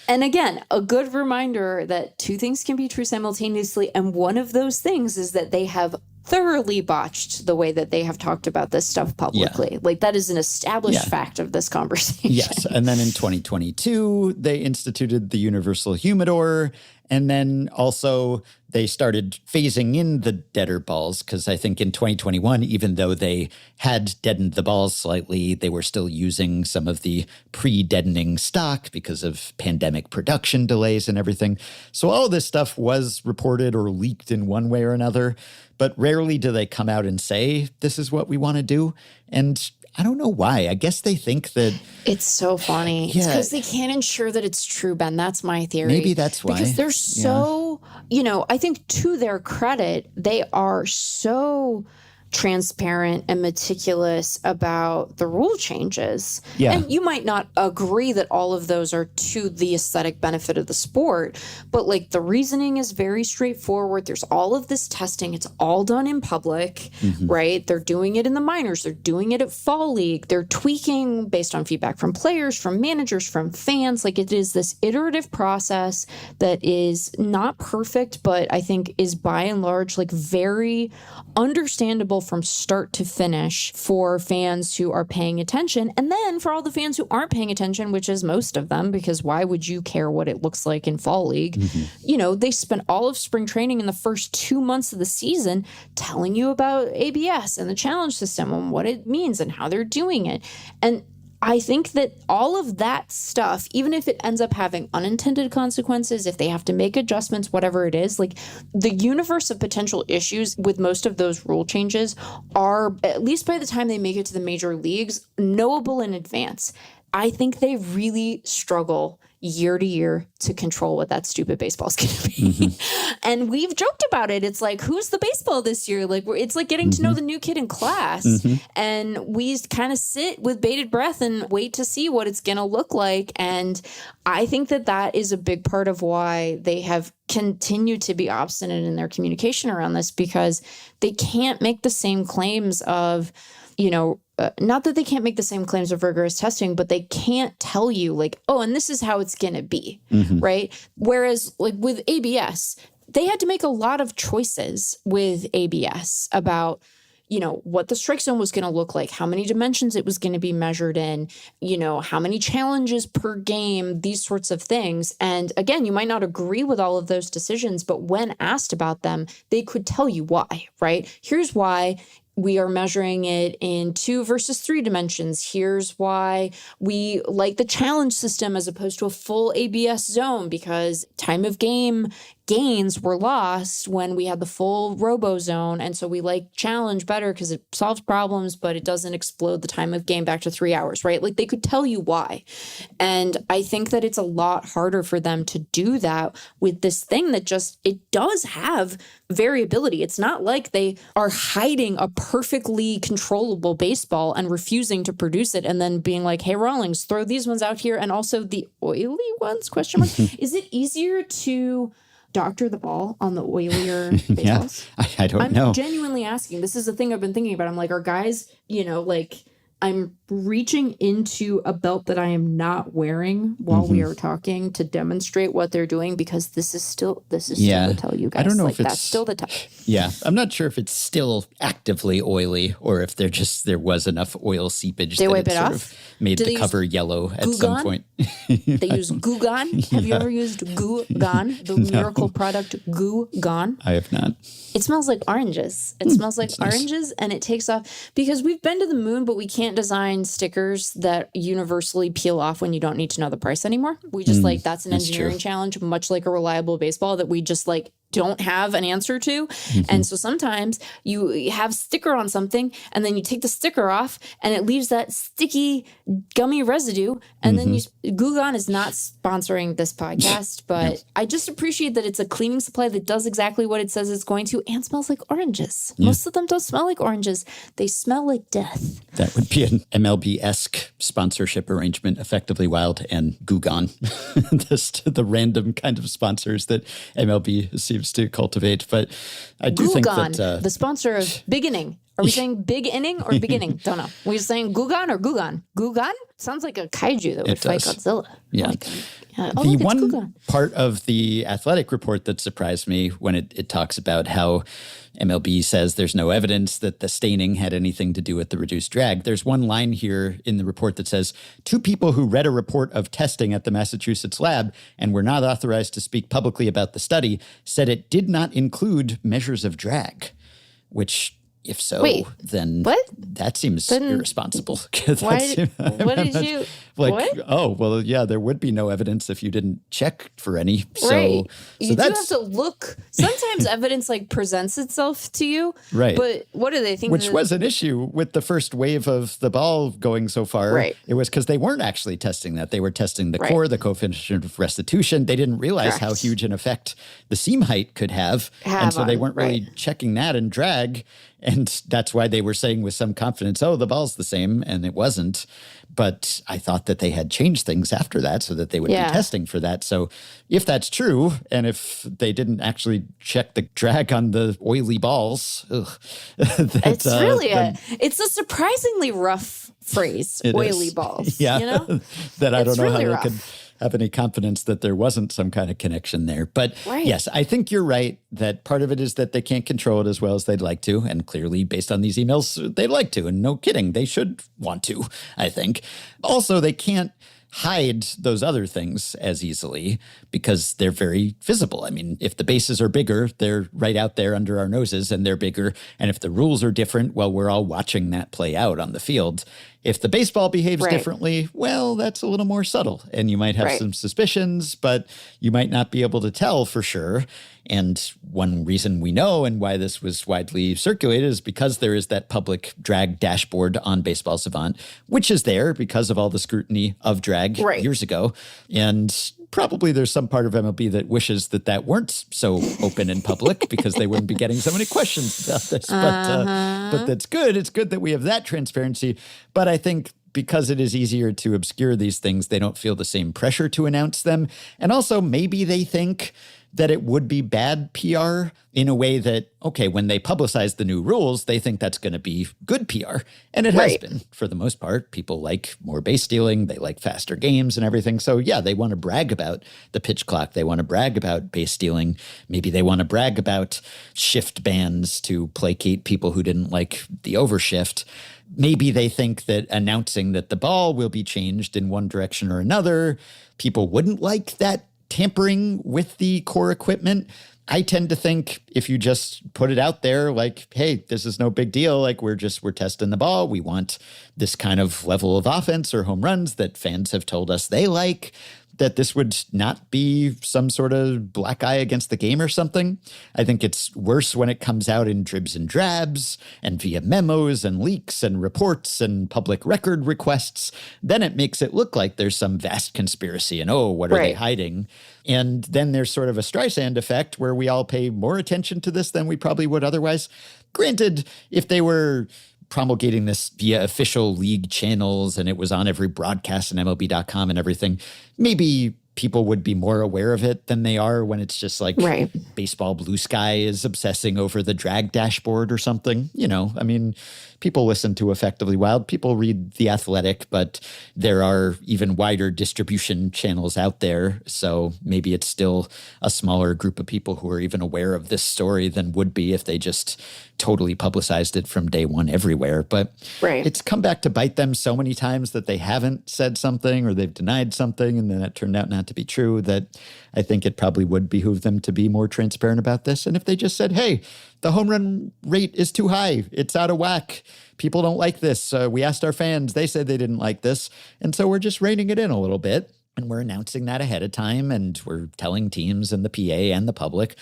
and again, a good reminder that two things can be true simultaneously, and one of those things is that they have thoroughly botched the way that they have talked about this stuff publicly. Yeah. Like, that is an established fact of this conversation. Yes. And then in 2022, they instituted the universal humidor. And then also they started phasing in the deader balls, because I think in 2021, even though they had deadened the balls slightly, they were still using some of the pre-deadening stock because of pandemic production delays and everything. So all of this stuff was reported or leaked in one way or another, but rarely do they come out and say, this is what we want to do. And I don't know why. I guess they think that... It's so funny. Yeah. It's because they can't ensure that it's true, Ben. That's my theory. Maybe that's why. Because they're so, I think to their credit, they are so transparent and meticulous about the rule changes. Yeah. And you might not agree that all of those are to the aesthetic benefit of the sport, but like the reasoning is very straightforward. There's all of this testing. It's all done in public, right? They're doing it in the minors. They're doing it at Fall League. They're tweaking based on feedback from players, from managers, from fans. Like, it is this iterative process that is not perfect, but I think is by and large like very understandable from start to finish for fans who are paying attention. And then for all the fans who aren't paying attention, which is most of them, because why would you care what it looks like in Fall League? They spent all of spring training in the first 2 months of the season telling you about ABS and the challenge system and what it means and how they're doing it. And I think that all of that stuff, even if it ends up having unintended consequences, if they have to make adjustments, whatever it is, like the universe of potential issues with most of those rule changes are, at least by the time they make it to the major leagues, knowable in advance. I think they really struggle year to year to control what that stupid baseball is going to be. And we've joked about it. It's like, who's the baseball this year? Like, it's like getting to know the new kid in class. And we kind of sit with bated breath and wait to see what it's going to look like. And I think that that is a big part of why they have continued to be obstinate in their communication around this, because they can't make the same claims of, not that they can't make the same claims of rigorous testing, but they can't tell you like, oh, and this is how it's going to be, right? Whereas like with ABS, they had to make a lot of choices with ABS about, what the strike zone was going to look like, how many dimensions it was going to be measured in, how many challenges per game, these sorts of things. And again, you might not agree with all of those decisions, but when asked about them, they could tell you why, right? Here's why we are measuring it in 2 versus 3 dimensions. Here's why we like the challenge system as opposed to a full ABS zone, because time of game gains were lost when we had the full robo zone. And so we like challenge better because it solves problems, but it doesn't explode the time of game back to 3 hours, right? Like, they could tell you why. And I think that it's a lot harder for them to do that with this thing that it does have variability. It's not like they are hiding a perfectly controllable baseball and refusing to produce it and then being like, hey, Rawlings, throw these ones out here. And also the oily ones, question mark. Is it easier to doctor the ball on the oilier baseballs? I don't know. I'm genuinely asking. This is the thing I've been thinking about. I'm like, are guys, I'm reaching into a belt that I am not wearing while we are talking to demonstrate what they're doing, because this is still to tell you guys. I don't know if that's still the time. Yeah, I'm not sure if it's still actively oily or if there was enough oil seepage they that wipe it it sort off? of made the cover yellow at some point. They use Goo Gone. Have you ever used Goo Gone? The miracle product Goo Gone? I have not. It smells like oranges. It smells like oranges, and it takes off, because we've been to the moon, but we can't design stickers that universally peel off when you don't need to know the price anymore. We just that's an engineering challenge, much like a reliable baseball, that we just don't have an answer to. And so sometimes you have sticker on something and then you take the sticker off and it leaves that sticky gummy residue. And then Gugan is not sponsoring this podcast, but I just appreciate that it's a cleaning supply that does exactly what it says it's going to and smells like oranges. Most of them don't smell like oranges. They smell like death. That would be an MLB-esque sponsorship arrangement, Effectively Wild and Gugan. Just the random kind of sponsors that MLB seems to cultivate. But I do think that the sponsor of Big Inning. Are we saying big inning or beginning? Don't know. We're saying Gugan or Gugan? Gugan sounds like a kaiju that would fight Godzilla. Yeah. The one part of the Athletic report that surprised me when it talks about how MLB says there's no evidence that the staining had anything to do with the reduced drag. There's one line here in the report that says, 2 people who read a report of testing at the Massachusetts lab and were not authorized to speak publicly about the study said it did not include measures of drag, which... If so, then that seems irresponsible. What did you... What? Oh, well, yeah, there would be no evidence if you didn't check for any. Right. You do have to look. Sometimes evidence presents itself to you. Right. But what do they think? Which was an issue with the first wave of the ball going so far. Right. It was because they weren't actually testing that. They were testing the core, the coefficient of restitution. They didn't realize how huge an effect the seam height could have. And so they weren't really checking that in drag. And that's why they were saying with some confidence, oh, the ball's the same. And it wasn't. But I thought that they had changed things after that so that they would be testing for that. So if that's true, and if they didn't actually check the drag on the oily balls, it's really it's a surprisingly rough phrase, oily balls. Yeah, you know? That I don't know really how they could have any confidence that there wasn't some kind of connection there. But yes, I think you're right that part of it is that they can't control it as well as they'd like to. And clearly, based on these emails, they'd like to. And no kidding, they should want to, I think. Also, they can't hide those other things as easily because they're very visible. I mean, if the bases are bigger, they're right out there under our noses and they're bigger. And if the rules are different, well, we're all watching that play out on the field. If the baseball behaves differently, well, that's a little more subtle. And you might have some suspicions, but you might not be able to tell for sure. And one reason we know and why this was widely circulated is because there is that public drag dashboard on Baseball Savant, which is there because of all the scrutiny of drag years ago. And probably there's some part of MLB that wishes that that weren't so open and public because they wouldn't be getting so many questions about this. But that's good. It's good that we have that transparency. But I think because it is easier to obscure these things, they don't feel the same pressure to announce them. And also maybe they think that it would be bad PR in a way that, okay, when they publicize the new rules, they think that's going to be good PR. And it has been for the most part. People like more base stealing. They like faster games and everything. So yeah, they want to brag about the pitch clock. They want to brag about base stealing. Maybe they want to brag about shift bans to placate people who didn't like the overshift. Maybe they think that announcing that the ball will be changed in one direction or another, people wouldn't like that tampering with the core equipment. I tend to think if you just put it out there like, hey, this is no big deal. Like we're testing the ball. We want this kind of level of offense or home runs that fans have told us they like, that this would not be some sort of black eye against the game or something. I think it's worse when it comes out in dribs and drabs and via memos and leaks and reports and public record requests. Then it makes it look like there's some vast conspiracy and, oh, what are they hiding? And then there's sort of a Streisand effect where we all pay more attention to this than we probably would otherwise. Granted, if they were promulgating this via official league channels and it was on every broadcast and MLB.com and everything, maybe people would be more aware of it than they are when it's just like Baseball Blue Sky is obsessing over the drag dashboard or something. You know, I mean, people listen to Effectively Wild. People read The Athletic, but there are even wider distribution channels out there. So maybe it's still a smaller group of people who are even aware of this story than would be if they just totally publicized it from day one everywhere. But it's come back to bite them so many times that they haven't said something or they've denied something and then it turned out not to be true that I think it probably would behoove them to be more transparent about this. And if they just said, hey, the home run rate is too high, it's out of whack, people don't like this, we asked our fans, they said they didn't like this, and so we're just reining it in a little bit. and we're announcing that ahead of time, and we're telling teams and the PA and the public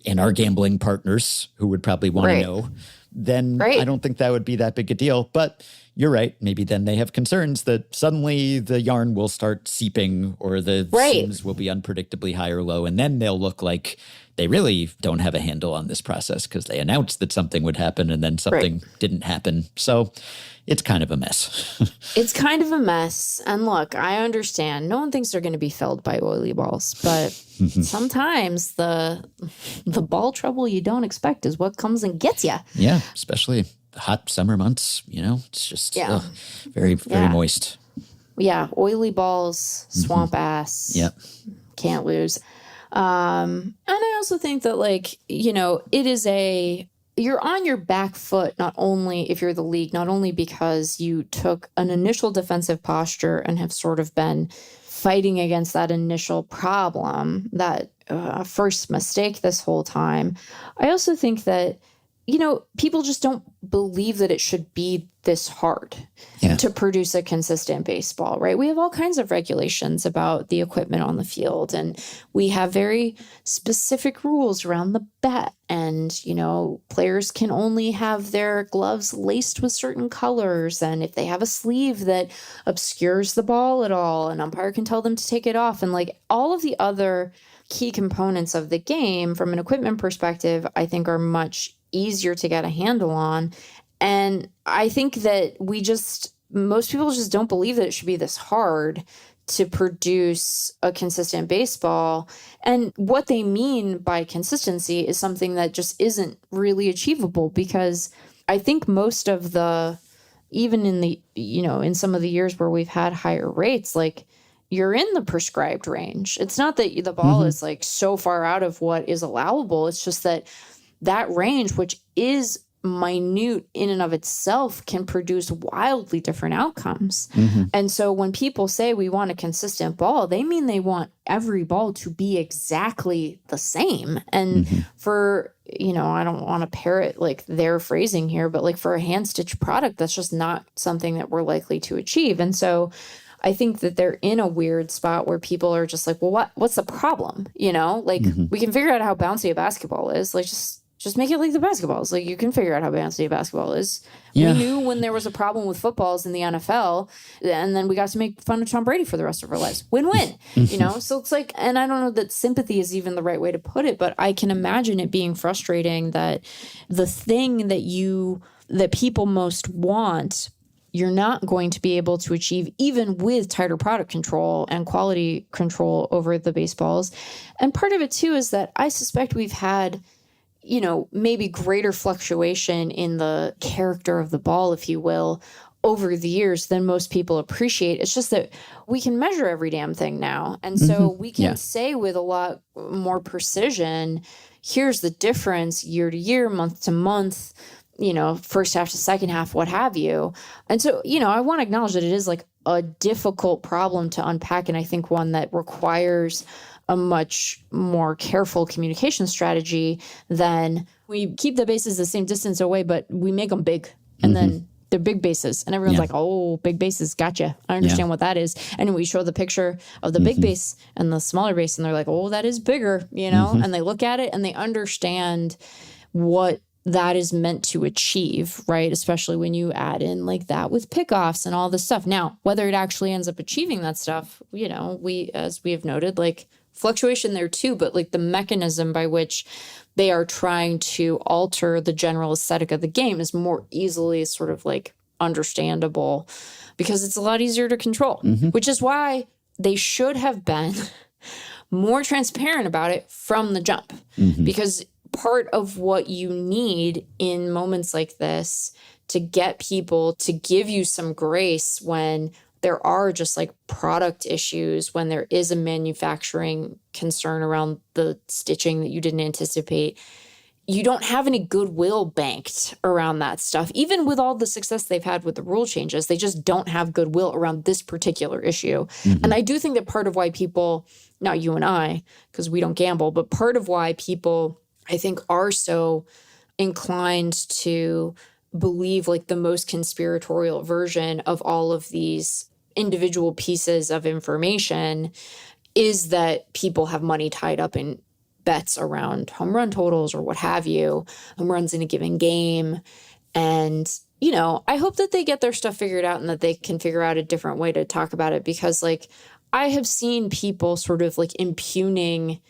and our gambling partners who would probably want to know, then I don't think that would be that big a deal. But you're right. Maybe then they have concerns that suddenly the yarn will start seeping or the seams will be unpredictably high or low. And then they'll look like they really don't have a handle on this process because they announced that something would happen and then something didn't happen. So it's kind of a mess. It's kind of a mess. And look, I understand. No one thinks they're going to be felled by oily balls, but sometimes the ball trouble you don't expect is what comes and gets you. Yeah, especially hot summer months, it's just very, very moist. Yeah, oily balls, swamp ass. Yep. Can't lose. And I also think that, it is you're on your back foot, not only if you're the league, not only because you took an initial defensive posture and have sort of been fighting against that initial problem, that first mistake this whole time. I also think that, people just don't believe that it should be this hard to produce a consistent baseball, right? We have all kinds of regulations about the equipment on the field, and we have very specific rules around the bat. And, players can only have their gloves laced with certain colors. And if they have a sleeve that obscures the ball at all, an umpire can tell them to take it off. And all of the other key components of the game from an equipment perspective, I think are much easier to get a handle on. And I think that most people just don't believe that it should be this hard to produce a consistent baseball. And what they mean by consistency is something that just isn't really achievable, because I think most of even in the, in some of the years where we've had higher rates, you're in the prescribed range. It's not that the ball is so far out of what is allowable. It's just that range, which is minute in and of itself, can produce wildly different outcomes. And so when people say we want a consistent ball, they mean they want every ball to be exactly the same. And for, I don't want to parrot their phrasing here, but for a hand-stitched product, that's just not something that we're likely to achieve. And so I think that they're in a weird spot where people are just well, what's the problem? We can figure out how bouncy a basketball is. Just make it like the basketballs. You can figure out how bouncy a basketball is. Yeah. We knew when there was a problem with footballs in the NFL, and then we got to make fun of Tom Brady for the rest of our lives. Win-win, So it's and I don't know that sympathy is even the right way to put it, but I can imagine it being frustrating that the thing that people most want, you're not going to be able to achieve even with tighter product control and quality control over the baseballs. And part of it too is that I suspect we've had maybe greater fluctuation in the character of the ball, if you will, over the years than most people appreciate. It's just that we can measure every damn thing now. And so we can say with a lot more precision, here's the difference year to year, month to month, first half to second half, what have you. And so, I want to acknowledge that it is a difficult problem to unpack. And I think one that requires a much more careful communication strategy than we keep the bases the same distance away, but we make them big. And then they're big bases. And everyone's oh, big bases. Gotcha. I understand what that is. And we show the picture of the big base and the smaller base, and they're oh, that is bigger, and they look at it and they understand what that is meant to achieve, right? Especially when you add in that with pickoffs and all this stuff. Now, whether it actually ends up achieving that stuff, as we have noted, fluctuation there too, but the mechanism by which they are trying to alter the general aesthetic of the game is more easily sort of understandable, because it's a lot easier to control, which is why they should have been more transparent about it from the jump, because part of what you need in moments like this to get people to give you some grace when there are just product issues, when there is a manufacturing concern around the stitching that you didn't anticipate, you don't have any goodwill banked around that stuff. Even with all the success they've had with the rule changes, they just don't have goodwill around this particular issue. And I do think that part of why people, not you and I, because we don't gamble, but part of why people, I think, are so inclined to believe the most conspiratorial version of all of these individual pieces of information is that people have money tied up in bets around home run totals or what have you, home runs in a given game. And, you know, I hope that they get their stuff figured out and that they can figure out a different way to talk about it, because like I have seen people sort of like impugning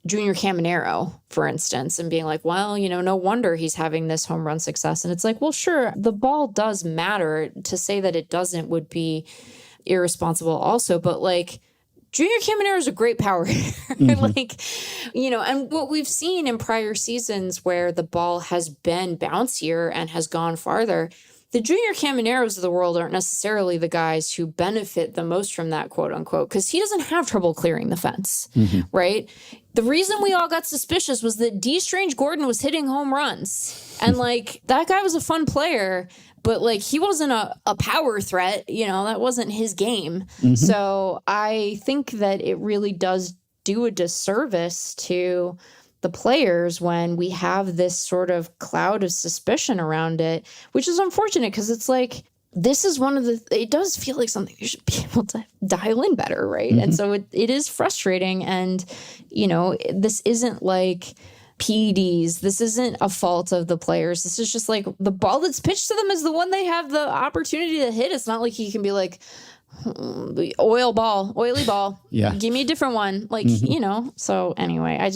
Junior Caminero, for instance, and being like, well, you know, no wonder he's having this home run success. And it's like, well, sure, the ball does matter. To say that it doesn't would be irresponsible also. But like, Junior Caminero is a great power hitter. Like, you know, and what we've seen in prior seasons where the ball has been bouncier and has gone farther, the Junior Camineros of the world aren't necessarily the guys who benefit the most from that, quote unquote, because he doesn't have trouble clearing the fence, right? The reason we all got suspicious was that D. Strange Gordon was hitting home runs. And like, that guy was a fun player, but like, he wasn't a power threat. You know, that wasn't his game. So I think that it really does do a disservice to the players when we have this sort of cloud of suspicion around it, which is unfortunate because it's like, this is one of the, it does feel like something you should be able to dial in better, right? And so it is frustrating. And, you know, this isn't like PEDs. This isn't a fault of the players. This is just like the ball that's pitched to them is the one they have the opportunity to hit. It's not like he can be like, oily ball. Yeah. Give me a different one. Like, you know, so anyway,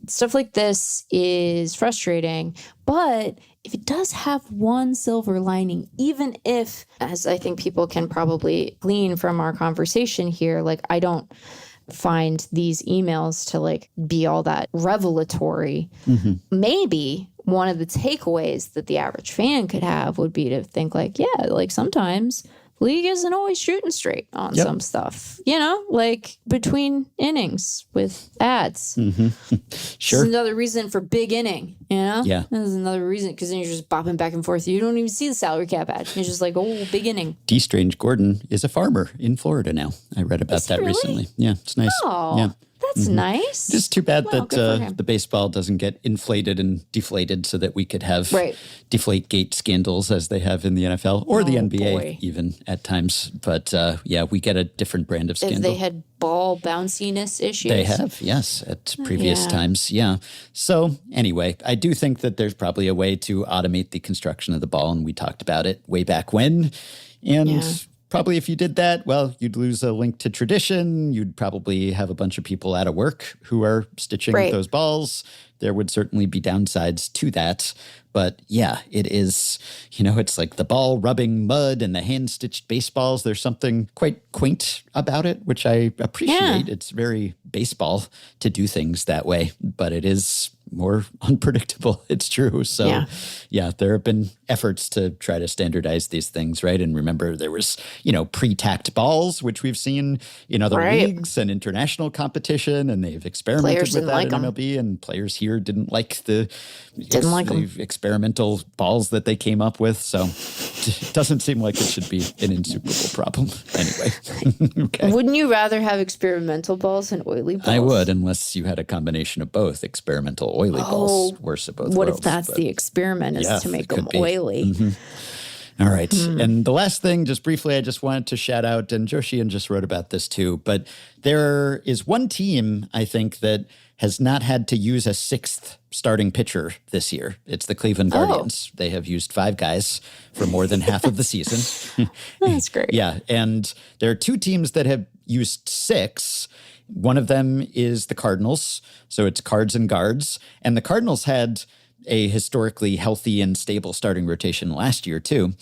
stuff like this is frustrating, but if it does have one silver lining, even if, as I think people can probably glean from our conversation here, like I don't find these emails to like be all that revelatory. Maybe one of the takeaways that the average fan could have would be to think like, yeah, like sometimes league isn't always shooting straight on some stuff, you know, like between innings with ads. Sure. It's another reason for big inning, you know? Yeah. This is another reason because then you're just bopping back and forth. You don't even see the salary cap ad. You're just like, oh, big inning. D. Strange Gordon is a farmer in Florida now. I read about that recently. Yeah, it's nice. Oh, yeah. That's nice. Just too bad Well, that the baseball doesn't get inflated and deflated so that we could have Deflategate scandals as they have in the NFL or the NBA even at times. But yeah, we get a different brand of scandal. They had ball bounciness issues. They have, yes, at previous times. Yeah. So anyway, I do think that there's probably a way to automate the construction of the ball. And we talked about it way back when. And probably if you did that, well, you'd lose a link to tradition. You'd probably have a bunch of people out of work who are stitching those balls. There would certainly be downsides to that. But yeah, it is, you know, it's like the ball rubbing mud and the hand-stitched baseballs. There's something quite quaint about it, which I appreciate. Yeah. It's very baseball to do things that way, but it is more unpredictable. It's true. So yeah, there have been efforts to try to standardize these things, right? And remember, there was, you know, pre-tacked balls, which we've seen in other leagues and international competition, and they've experimented with that in MLB, and players here didn't like the experimental balls that they came up with. So it doesn't seem like it should be an insuperable problem anyway. Okay. Wouldn't you rather have experimental balls than oily balls? I would, unless you had a combination of both. Experimental oily balls, worst of both worlds. What if that's the experiment, is to make them oily? All right. And the last thing, just briefly, I just wanted to shout out, and Joshian just wrote about this too, but there is one team, I think, that has not had to use a sixth starting pitcher this year. It's the Cleveland Guardians. They have used 5 guys for more than half of the season. That's great. Yeah. And there are 2 teams that have used 6. One of them is the Cardinals. So it's Cards and Guards. And the Cardinals had a historically healthy and stable starting rotation last year, too.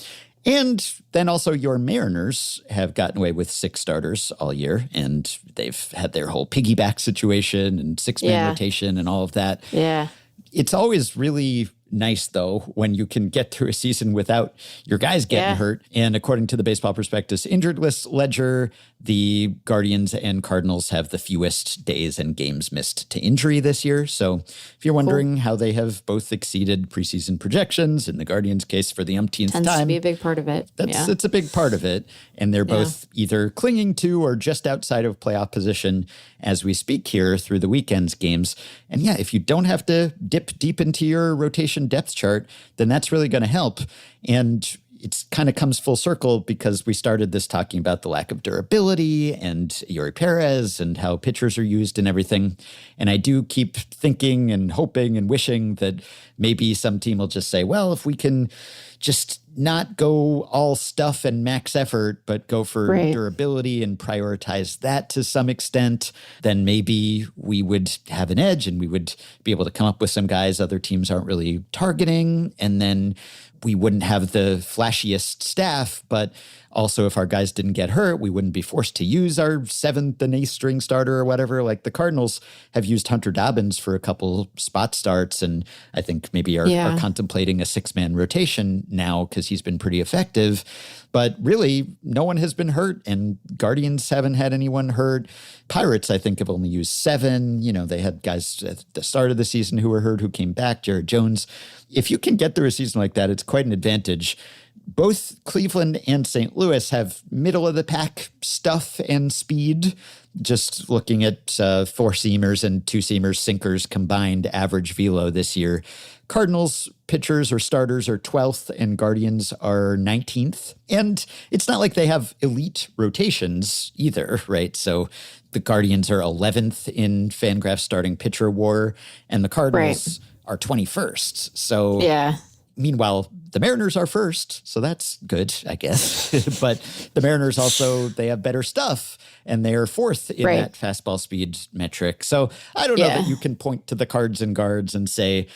And then also your Mariners have gotten away with 6 starters all year, and they've had their whole piggyback situation and 6-man rotation and all of that. Yeah. It's always really nice, though, when you can get through a season without your guys getting hurt. And according to the Baseball Prospectus injured list ledger, the Guardians and Cardinals have the fewest days and games missed to injury this year. So if you're wondering how they have both exceeded preseason projections, in the Guardians' case for the umpteenth time. Tends to be a big part of it. It's a big part of it. And they're both either clinging to or just outside of playoff position as we speak here through the weekend's games. And yeah, if you don't have to dip deep into your rotation depth chart, then that's really going to help. And it kind of comes full circle because we started this talking about the lack of durability and Eury Pérez and how pitchers are used and everything. And I do keep thinking and hoping and wishing that maybe some team will just say, well, if we can just not go all stuff and max effort, but go for durability and prioritize that to some extent, then maybe we would have an edge and we would be able to come up with some guys other teams aren't really targeting. And then we wouldn't have the flashiest staff, but also if our guys didn't get hurt, we wouldn't be forced to use our seventh and eighth string starter or whatever. Like the Cardinals have used Hunter Dobbins for a couple spot starts, and I think maybe are contemplating a 6-man rotation now because he's been pretty effective. But really, no one has been hurt, and Guardians haven't had anyone hurt. Pirates, I think, have only used 7. You know, they had guys at the start of the season who were hurt, who came back, Jared Jones. If you can get through a season like that, it's quite an advantage. Both Cleveland and St. Louis have middle-of-the-pack stuff and speed. Just looking at 4-seamers and 2-seamers, sinkers combined average velo this year. Cardinals pitchers or starters are 12th and Guardians are 19th. And it's not like they have elite rotations either, right? So the Guardians are 11th in FanGraphs starting pitcher war, and the Cardinals are 21st. So meanwhile, the Mariners are first, so that's good, I guess. But the Mariners also, they have better stuff, and they are 4th in that fastball speed metric. So I don't know that you can point to the Cards and Guards and say,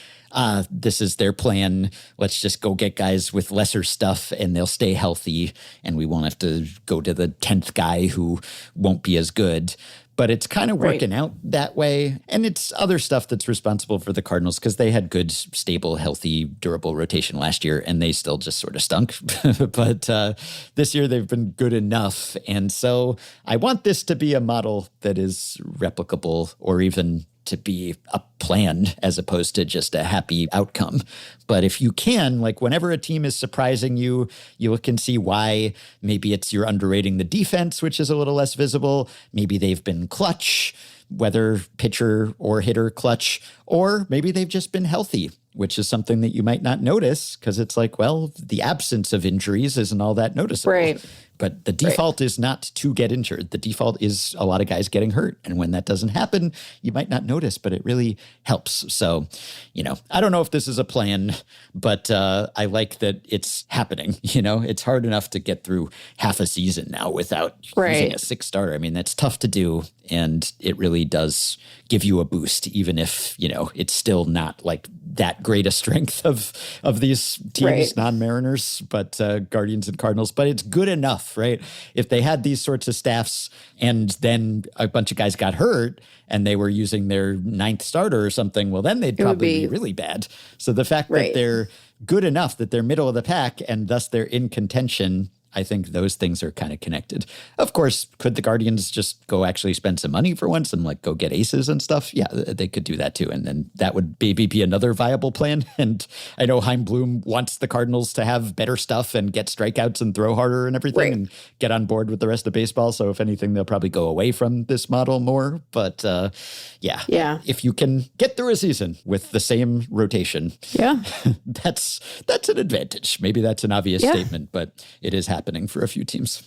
this is their plan. Let's just go get guys with lesser stuff, and they'll stay healthy, and we won't have to go to the 10th guy who won't be as good. But it's kind of working out that way. And it's other stuff that's responsible for the Cardinals because they had good, stable, healthy, durable rotation last year, and they still just sort of stunk. But this year they've been good enough. And so I want this to be a model that is replicable or even to be a plan as opposed to just a happy outcome. But if you can, like whenever a team is surprising you, you look and see why. Maybe it's you're underrating the defense, which is a little less visible. Maybe they've been clutch, whether pitcher or hitter clutch, or maybe they've just been healthy, which is something that you might not notice because it's like, well, the absence of injuries isn't all that noticeable. Right. But the default is not to get injured. The default is a lot of guys getting hurt. And when that doesn't happen, you might not notice, but it really helps. So, you know, I don't know if this is a plan, but I like that it's happening. You know, it's hard enough to get through half a season now without using a 6 starter. I mean, that's tough to do. And it really does give you a boost, even if, you know, it's still not like that great a strength of these teams, non-Mariners, but Guardians and Cardinals. But it's good enough, right? If they had these sorts of staffs and then a bunch of guys got hurt and they were using their 9th starter or something, well, then they'd probably be really bad. So the fact that they're good enough that they're middle of the pack and thus they're in contention, I think those things are kind of connected. Of course, could the Guardians just go actually spend some money for once and like go get aces and stuff? Yeah, they could do that too. And then that would maybe be another viable plan. And I know Chaim Bloom wants the Cardinals to have better stuff and get strikeouts and throw harder and everything and get on board with the rest of baseball. So if anything, they'll probably go away from this model more. But if you can get through a season with the same rotation, that's an advantage. Maybe that's an obvious statement, but it is happening for a few teams.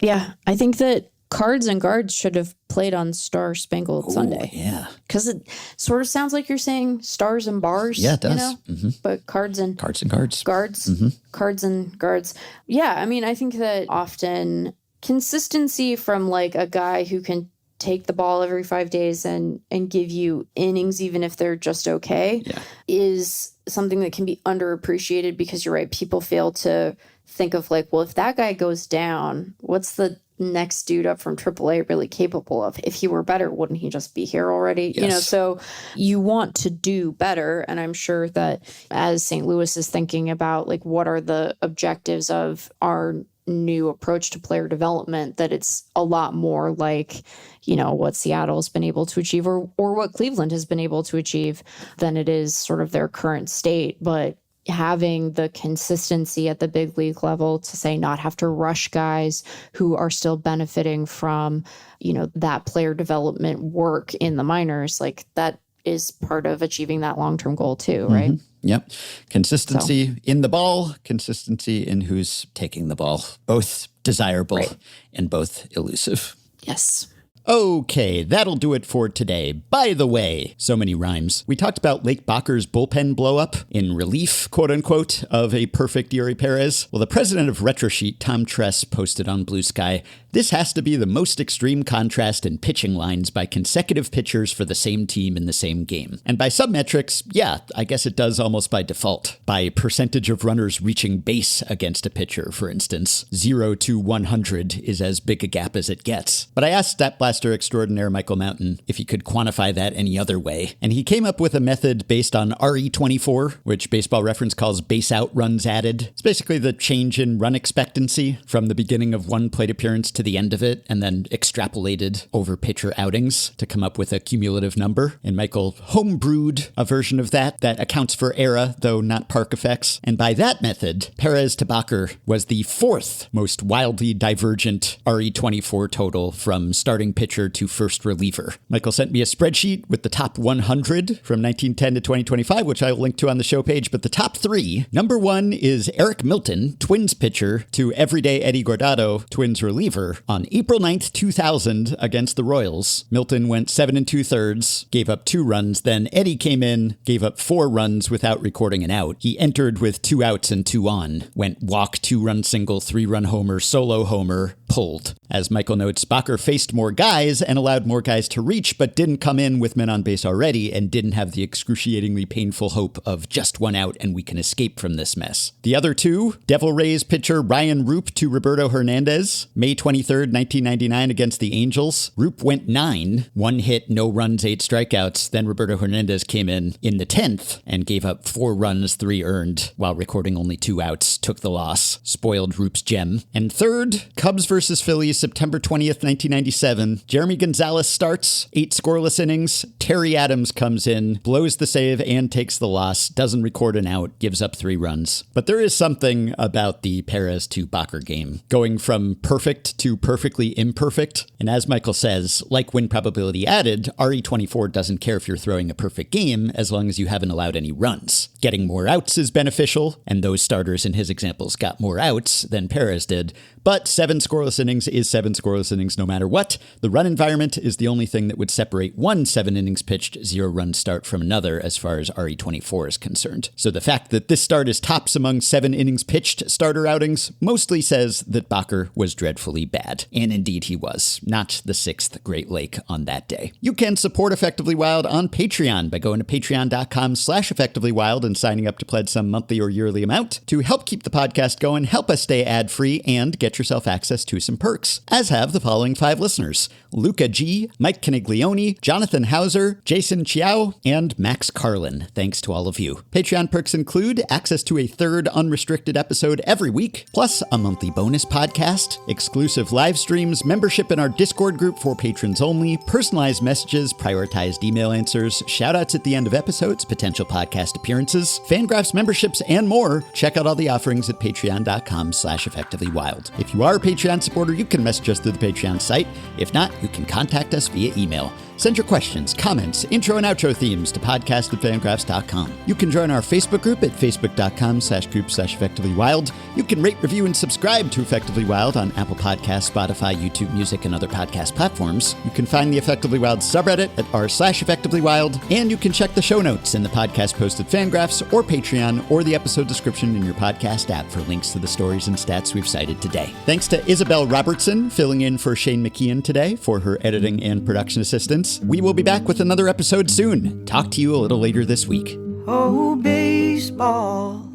Yeah, I think that Cards and Guards should have played on Star-Spangled Sunday. Yeah. Because it sort of sounds like you're saying stars and bars. Yeah, it does. You know? But Cards and Guards. Cards and Guards. Yeah, I mean, I think that often consistency from like a guy who can take the ball every 5 days and give you innings, even if they're just okay, is something that can be underappreciated because you're right. People fail to think of like, well, if that guy goes down, what's the next dude up from AAA really capable of? If he were better, wouldn't he just be here already? Yes. You know, so you want to do better. And I'm sure that as St. Louis is thinking about like, what are the objectives of our new approach to player development, that it's a lot more like, you know, what Seattle's been able to achieve or what Cleveland has been able to achieve than it is sort of their current state. But having the consistency at the big league level to say not have to rush guys who are still benefiting from, you know, that player development work in the minors, like that is part of achieving that long-term goal too, right? Yep. Consistency in the ball, consistency in who's taking the ball. Both desirable and both elusive. Yes. Okay, that'll do it for today. By the way, so many rhymes. We talked about Lake Bakker's bullpen blow-up in relief, quote-unquote, of a perfect Eury Pérez. Well, the president of Retrosheet, Tom Tress, posted on Blue Sky, "This has to be the most extreme contrast in pitching lines by consecutive pitchers for the same team in the same game. And by some metrics, yeah, I guess it does almost by default. By percentage of runners reaching base against a pitcher, for instance. 0 to 100 is as big a gap as it gets." But I asked StatBlaster extraordinaire Michael Mountain if he could quantify that any other way. And he came up with a method based on RE24, which Baseball Reference calls base out runs added. It's basically the change in run expectancy from the beginning of one plate appearance to the end of it, and then extrapolated over pitcher outings to come up with a cumulative number. And Michael homebrewed a version of that accounts for ERA, though not park effects. And by that method, Pérez to Bakker was the fourth most wildly divergent RE24 total from starting pitcher to first reliever. Michael sent me a spreadsheet with the top 100 from 1910 to 2025, which I will link to on the show page. But the top three, number one is Eric Milton, Twins pitcher, to everyday Eddy Guardado, Twins reliever, on April 9th, 2000 against the Royals. Milton went 7 2/3, gave up 2 runs. Then Eddy came in, gave up 4 runs without recording an out. He entered with 2 outs and 2 on, went walk, 2-run single, 3-run homer, solo homer, pulled. As Michael notes, Bakker faced more guys and allowed more guys to reach, but didn't come in with men on base already and didn't have the excruciatingly painful hope of just 1 out and we can escape from this mess. The other 2, Devil Rays pitcher Ryan Roop to Roberto Hernandez, May 23rd, 1999 against the Angels. Roop went 9, 1 hit, no runs, 8 strikeouts. Then Roberto Hernandez came in the 10th and gave up 4 runs, 3 earned while recording only 2 outs, took the loss, spoiled Roop's gem. And third, Cubs versus Phillies, September 20th, 1997. Jeremy Gonzalez starts, 8 scoreless innings. Terry Adams comes in, blows the save and takes the loss, doesn't record an out, gives up 3 runs. But there is something about the Pérez to Bakker game, going from perfect to perfectly imperfect. And as Michael says, like win probability added, RE24 doesn't care if you're throwing a perfect game as long as you haven't allowed any runs. Getting more outs is beneficial, and those starters in his examples got more outs than Pérez did. But 7 scoreless innings is 7 scoreless innings no matter what. The run environment is the only thing that would separate one 7 innings pitched 0-run start from another as far as RE24 is concerned. So the fact that this start is tops among 7 innings pitched starter outings mostly says that Bakker was dreadfully bad. And indeed he was, not the 6th Great Lake on that day. You can support Effectively Wild on Patreon by going to patreon.com/effectivelywild and signing up to pledge some monthly or yearly amount to help keep the podcast going, help us stay ad-free, and get yourself access to some perks, as have the following 5 listeners: Luca G, Mike Caniglione, Jonathan Hauser, Jason Chiao, and Max Carlin. Thanks to all of you. Patreon perks include access to a 3rd unrestricted episode every week, plus a monthly bonus podcast, exclusive live streams, membership in our Discord group for patrons only, personalized messages, prioritized email answers, shoutouts at the end of episodes, potential podcast appearances, FanGraphs memberships, and more. Check out all the offerings at patreon.com/effectivelywild. If you are a Patreon supporter, you can message us through the Patreon site. If not, you can contact us via email. Send your questions, comments, intro and outro themes to podcast@fangraphs.com. You can join our Facebook group at facebook.com/group/effectivelywild. You can rate, review, and subscribe to Effectively Wild on Apple Podcasts, Spotify, YouTube Music, and other podcast platforms. You can find the Effectively Wild subreddit at r/effectivelywild, and you can check the show notes in the podcast post at FanGraphs or Patreon or the episode description in your podcast app for links to the stories and stats we've cited today. Thanks to Isabel Robertson, filling in for Shane McKeon today for her editing and production assistance. We will be back with another episode soon. Talk to you a little later this week. Oh, baseball,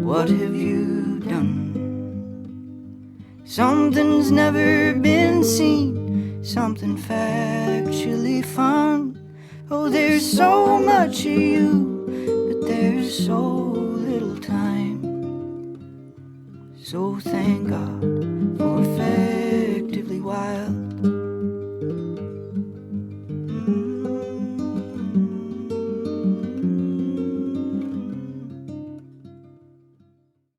what have you done? Something's never been seen, something factually fun. Oh, there's so much of you, but there's so little time. So thank God for Effectively Wild.